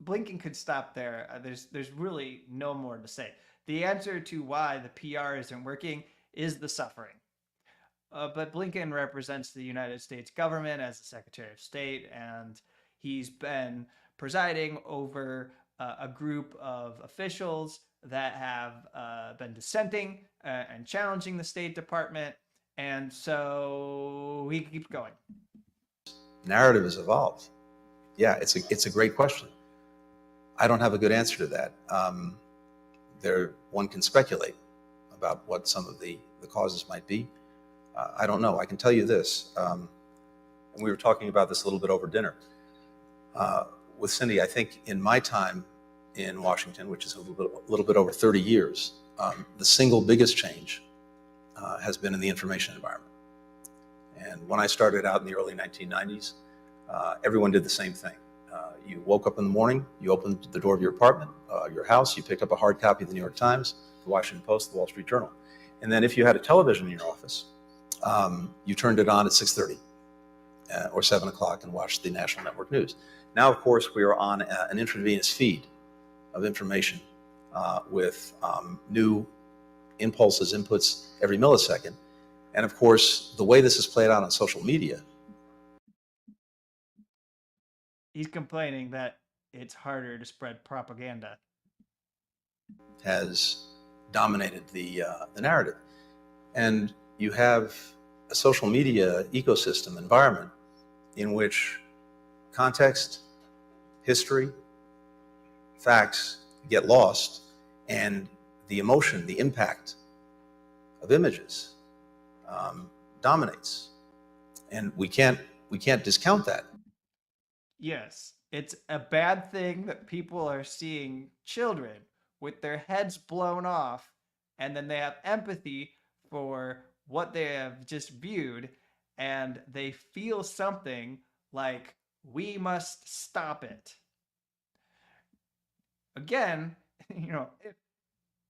Blinken could stop there. There's really no more to say. The answer to why the PR isn't working is the suffering. But Blinken represents the United States government as the Secretary of State, and he's been presiding over a group of officials that have been dissenting and challenging the State Department, and so he keeps going. narrative has evolved. Yeah, it's a great question. I don't have a good answer to that. One can speculate about what some of the causes might be. I don't know. I can tell you this, and we were talking about this a little bit over dinner with Cindy. I think in my time in Washington, which is a little bit over 30 years, the single biggest change has been in the information environment. And when I started out in the early 1990s, everyone did the same thing. You woke up in the morning, you opened the door of your apartment, your house, you picked up a hard copy of the New York Times, the Washington Post, the Wall Street Journal. And then if you had a television in your office, you turned it on at 6:30 or 7 o'clock and watched the national network news. Now, of course, we are on an intravenous feed of information with new impulses, inputs every millisecond. And of course, the way this is played out on social media. He's complaining that it's harder to spread propaganda. Has dominated the narrative. And you have a social media ecosystem environment in which context, history, facts get lost, and the emotion, the impact of images dominates. And we can't discount that. Yes, it's a bad thing that people are seeing children with their heads blown off, and then they have empathy for what they have just viewed, and they feel something like, we must stop it. Again,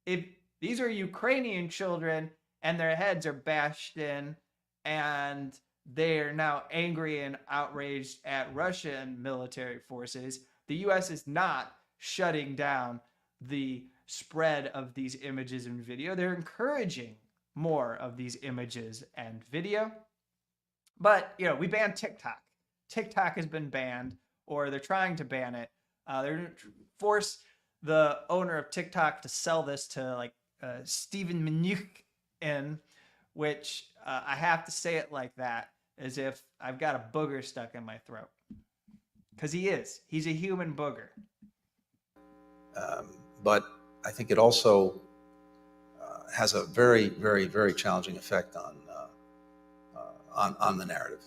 if these are Ukrainian children and their heads are bashed in, and they are now angry and outraged at Russian military forces, the U.S. is not shutting down the spread of these images and video. They're encouraging more of these images and video. But, we banned TikTok. TikTok has been banned, or they're trying to ban it. They're going to force the owner of TikTok to sell this to Steven Mnuchin, which I have to say it like that, as if I've got a booger stuck in my throat. Because he is. He's a human booger. But I think it also has a very, very, very challenging effect on the narrative.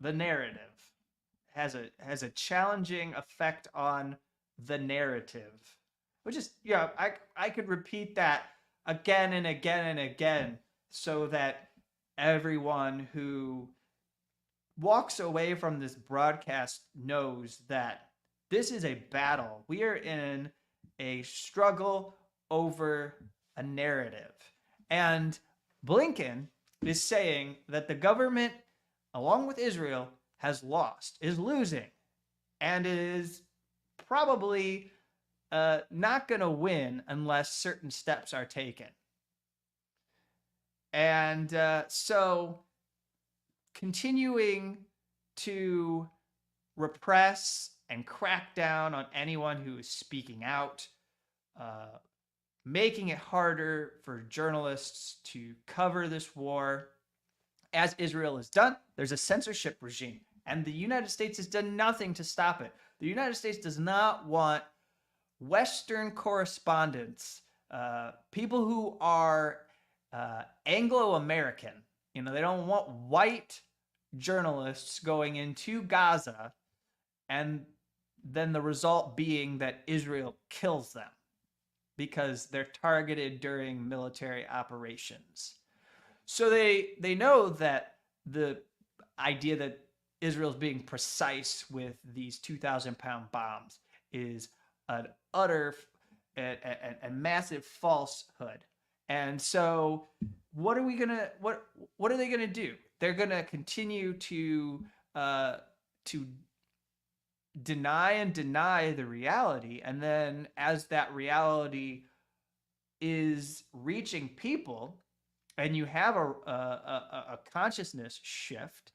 The narrative has a challenging effect on the narrative, which is, I could repeat that again and again and again so that everyone who walks away from this broadcast knows that this is a battle. We are in a struggle over a narrative. And Blinken is saying that the government, along with Israel, is losing, and is probably not going to win unless certain steps are taken. And so continuing to repress and crack down on anyone who is speaking out, making it harder for journalists to cover this war, as Israel has done. There's a censorship regime, and the United States has done nothing to stop it. The United States does not want Western correspondents, people who are Anglo-American. They don't want white journalists going into Gaza, and then the result being that Israel kills them because they're targeted during military operations. So they know that the idea that Israel's being precise with these 2,000-pound bombs is an utter and massive falsehood. And so what are they gonna do? They're gonna continue to deny the reality, and then as that reality is reaching people, and you have a consciousness shift,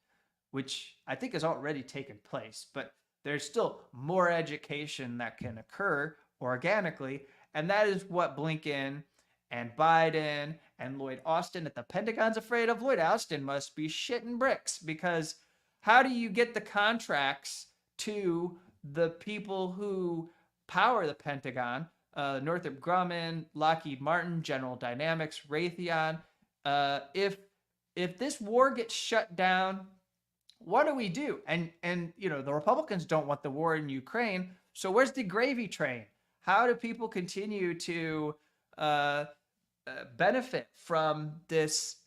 which I think has already taken place, but there's still more education that can occur organically, and that is what Blinken and Biden and Lloyd Austin at the Pentagon's afraid of. Lloyd Austin must be shitting bricks, because how do you get the contracts to the people who power the Pentagon? Northrop Grumman, Lockheed Martin, General Dynamics, Raytheon. If this war gets shut down, what do we do? And the Republicans don't want the war in Ukraine. So where's the gravy train? How do people continue to benefit from this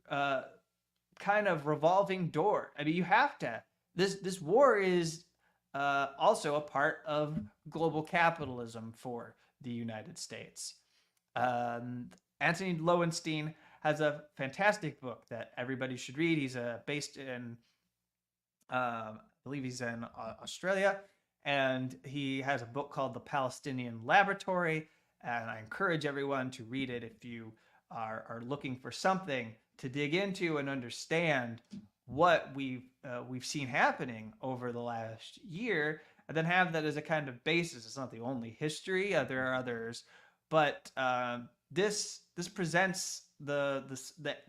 kind of revolving door? I mean, you have to. This war is also a part of global capitalism for the United States. Anthony Lowenstein has a fantastic book that everybody should read. He's based in, I believe he's in Australia, and he has a book called The Palestinian Laboratory, and I encourage everyone to read it if you are looking for something to dig into and understand what we've seen happening over the last year, and then have that as a kind of basis. It's not the only history; there are others, but this presents the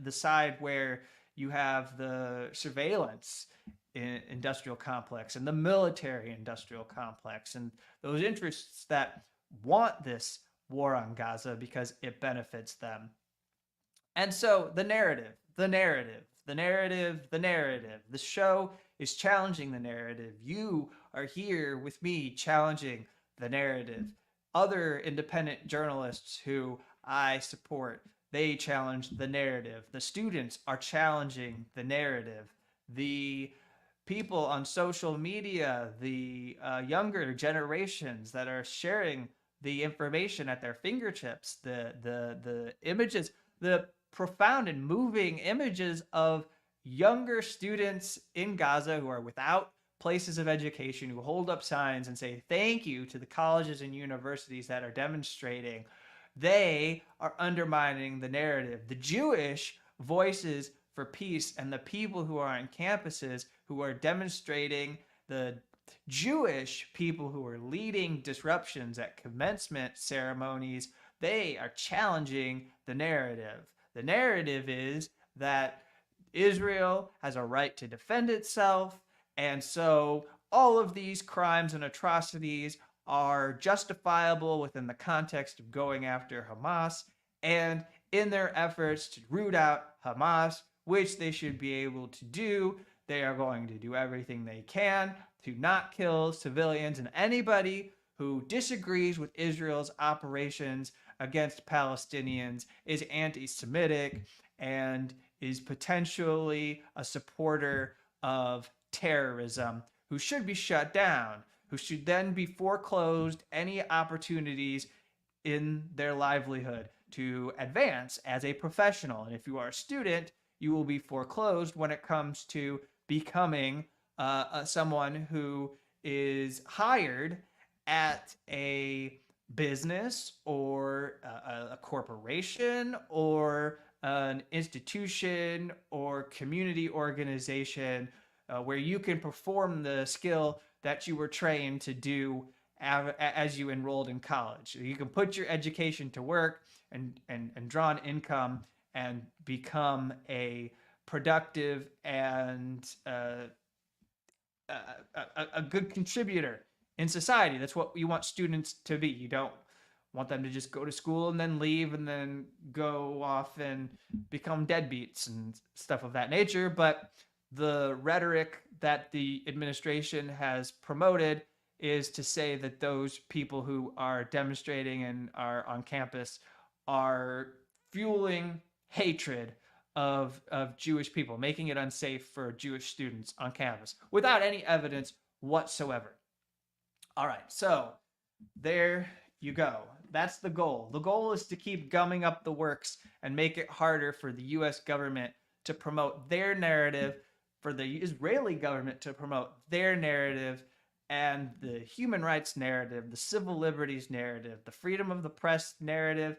side where you have the surveillance industrial complex and the military industrial complex, and those interests that want this war on Gaza because it benefits them. And so the narrative. The show is challenging the narrative. You are here with me challenging the narrative. Other independent journalists who I support, they challenge the narrative. The students are challenging the narrative. The people on social media, the younger generations that are sharing the information at their fingertips, the images, the profound and moving images of younger students in Gaza who are without places of education, who hold up signs and say thank you to the colleges and universities that are demonstrating. They are undermining the narrative. The Jewish voices for peace and the people who are on campuses who are demonstrating, the Jewish people who are leading disruptions at commencement ceremonies, they are challenging the narrative. The narrative is that Israel has a right to defend itself, and so all of these crimes and atrocities are justifiable within the context of going after Hamas, and in their efforts to root out Hamas, which they should be able to do, they are going to do everything they can to not kill civilians, and anybody who disagrees with Israel's operations against Palestinians is anti-Semitic and is potentially a supporter of terrorism, who should be shut down, who should then be foreclosed any opportunities in their livelihood to advance as a professional. And if you are a student, you will be foreclosed when it comes to becoming someone who is hired at a business or a corporation or an institution or community organization where you can perform the skill that you were trained to do as you enrolled in college. You can put your education to work and draw an income and become a productive and a good contributor in society. That's what you want students to be. You don't want them to just go to school and then leave and then go off and become deadbeats and stuff of that nature. But the rhetoric that the administration has promoted is to say that those people who are demonstrating and are on campus are fueling hatred of Jewish people, making it unsafe for Jewish students on campus without any evidence whatsoever. All right, so there you go. That's the goal. The goal is to keep gumming up the works and make it harder for the US government to promote their narrative, for the Israeli government to promote their narrative, and the human rights narrative, the civil liberties narrative, the freedom of the press narrative.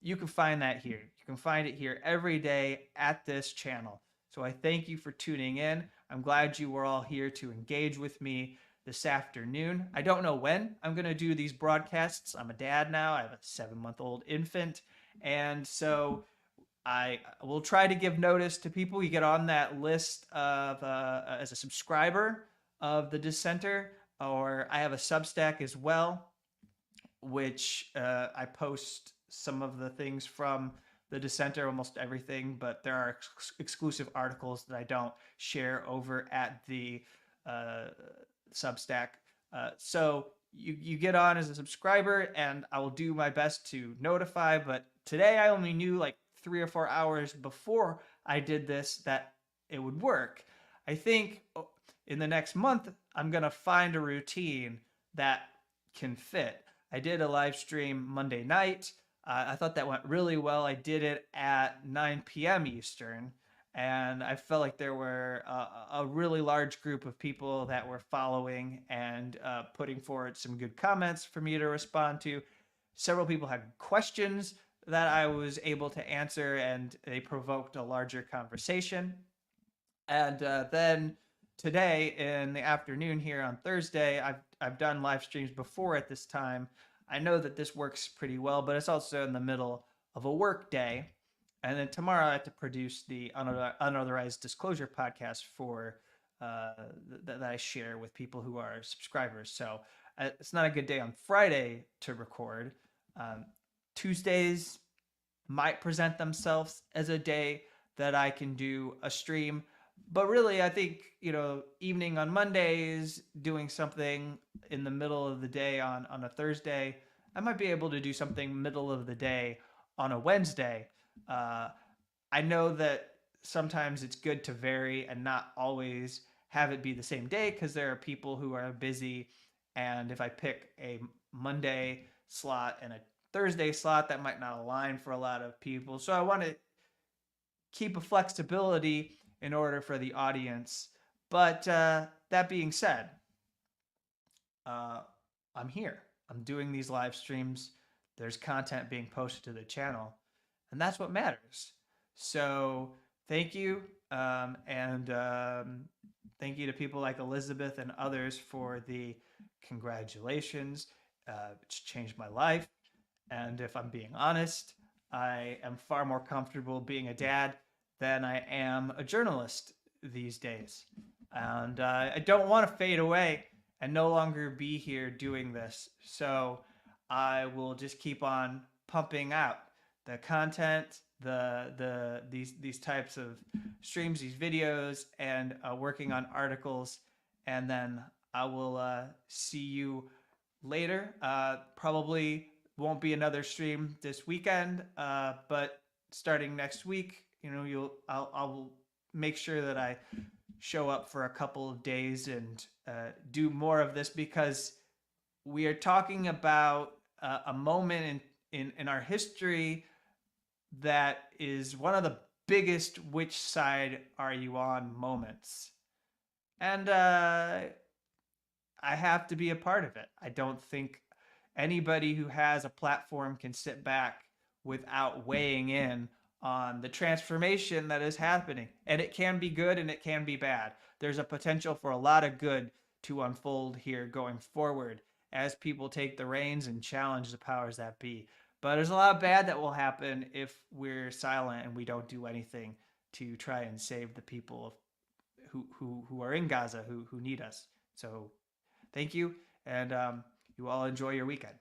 You can find that here. You can find it here every day at this channel. So I thank you for tuning in. I'm glad you were all here to engage with me this afternoon. I don't know when I'm going to do these broadcasts. I'm a dad now. I have a 7-month-old infant. And so I will try to give notice to people. You get on that list of as a subscriber of the Dissenter, or I have a Substack as well, which I post some of the things from the Dissenter, almost everything, but there are exclusive articles that I don't share over at the Substack. So you get on as a subscriber, and I will do my best to notify. But today I only knew like 3 or 4 hours before I did this that it would work. I think in the next month I'm gonna find a routine that can fit. I did a live stream Monday night. I thought that went really well. I did it at 9 p.m. Eastern, and I felt like there were a really large group of people that were following and putting forward some good comments for me to respond to. Several people had questions that I was able to answer, and they provoked a larger conversation. And then today in the afternoon here on Thursday, I've done live streams before at this time. I know that this works pretty well, but it's also in the middle of a work day. And then tomorrow I have to produce the unauthorized disclosure podcast for that I share with people who are subscribers. So it's not a good day on Friday to record. Tuesdays might present themselves as a day that I can do a stream. But really, I think, evening on Mondays, doing something in the middle of the day on a Thursday, I might be able to do something middle of the day on a Wednesday. I know that sometimes it's good to vary and not always have it be the same day, because there are people who are busy. And if I pick a Monday slot and a Thursday slot, that might not align for a lot of people. So I want to keep a flexibility in order for the audience. But that being said, I'm here. I'm doing these live streams. There's content being posted to the channel, and that's what matters. So thank you. And thank you to people like Elizabeth and others for the congratulations. It's changed my life. And if I'm being honest, I am far more comfortable being a dad than I am a journalist these days. And I don't want to fade away and no longer be here doing this. So I will just keep on pumping out the content, these types of streams, these videos, and working on articles. And then I will see you later. Probably won't be another stream this weekend, but starting next week, I'll make sure that I show up for a couple of days and do more of this, because we are talking about a moment in our history that is one of the biggest "which side are you on" moments. And I have to be a part of it. I don't think anybody who has a platform can sit back without weighing in on the transformation that is happening. And it can be good and it can be bad. There's a potential for a lot of good to unfold here going forward as people take the reins and challenge the powers that be. But there's a lot of bad that will happen if we're silent and we don't do anything to try and save the people who are in Gaza, who need us. So thank you, and you all enjoy your weekend.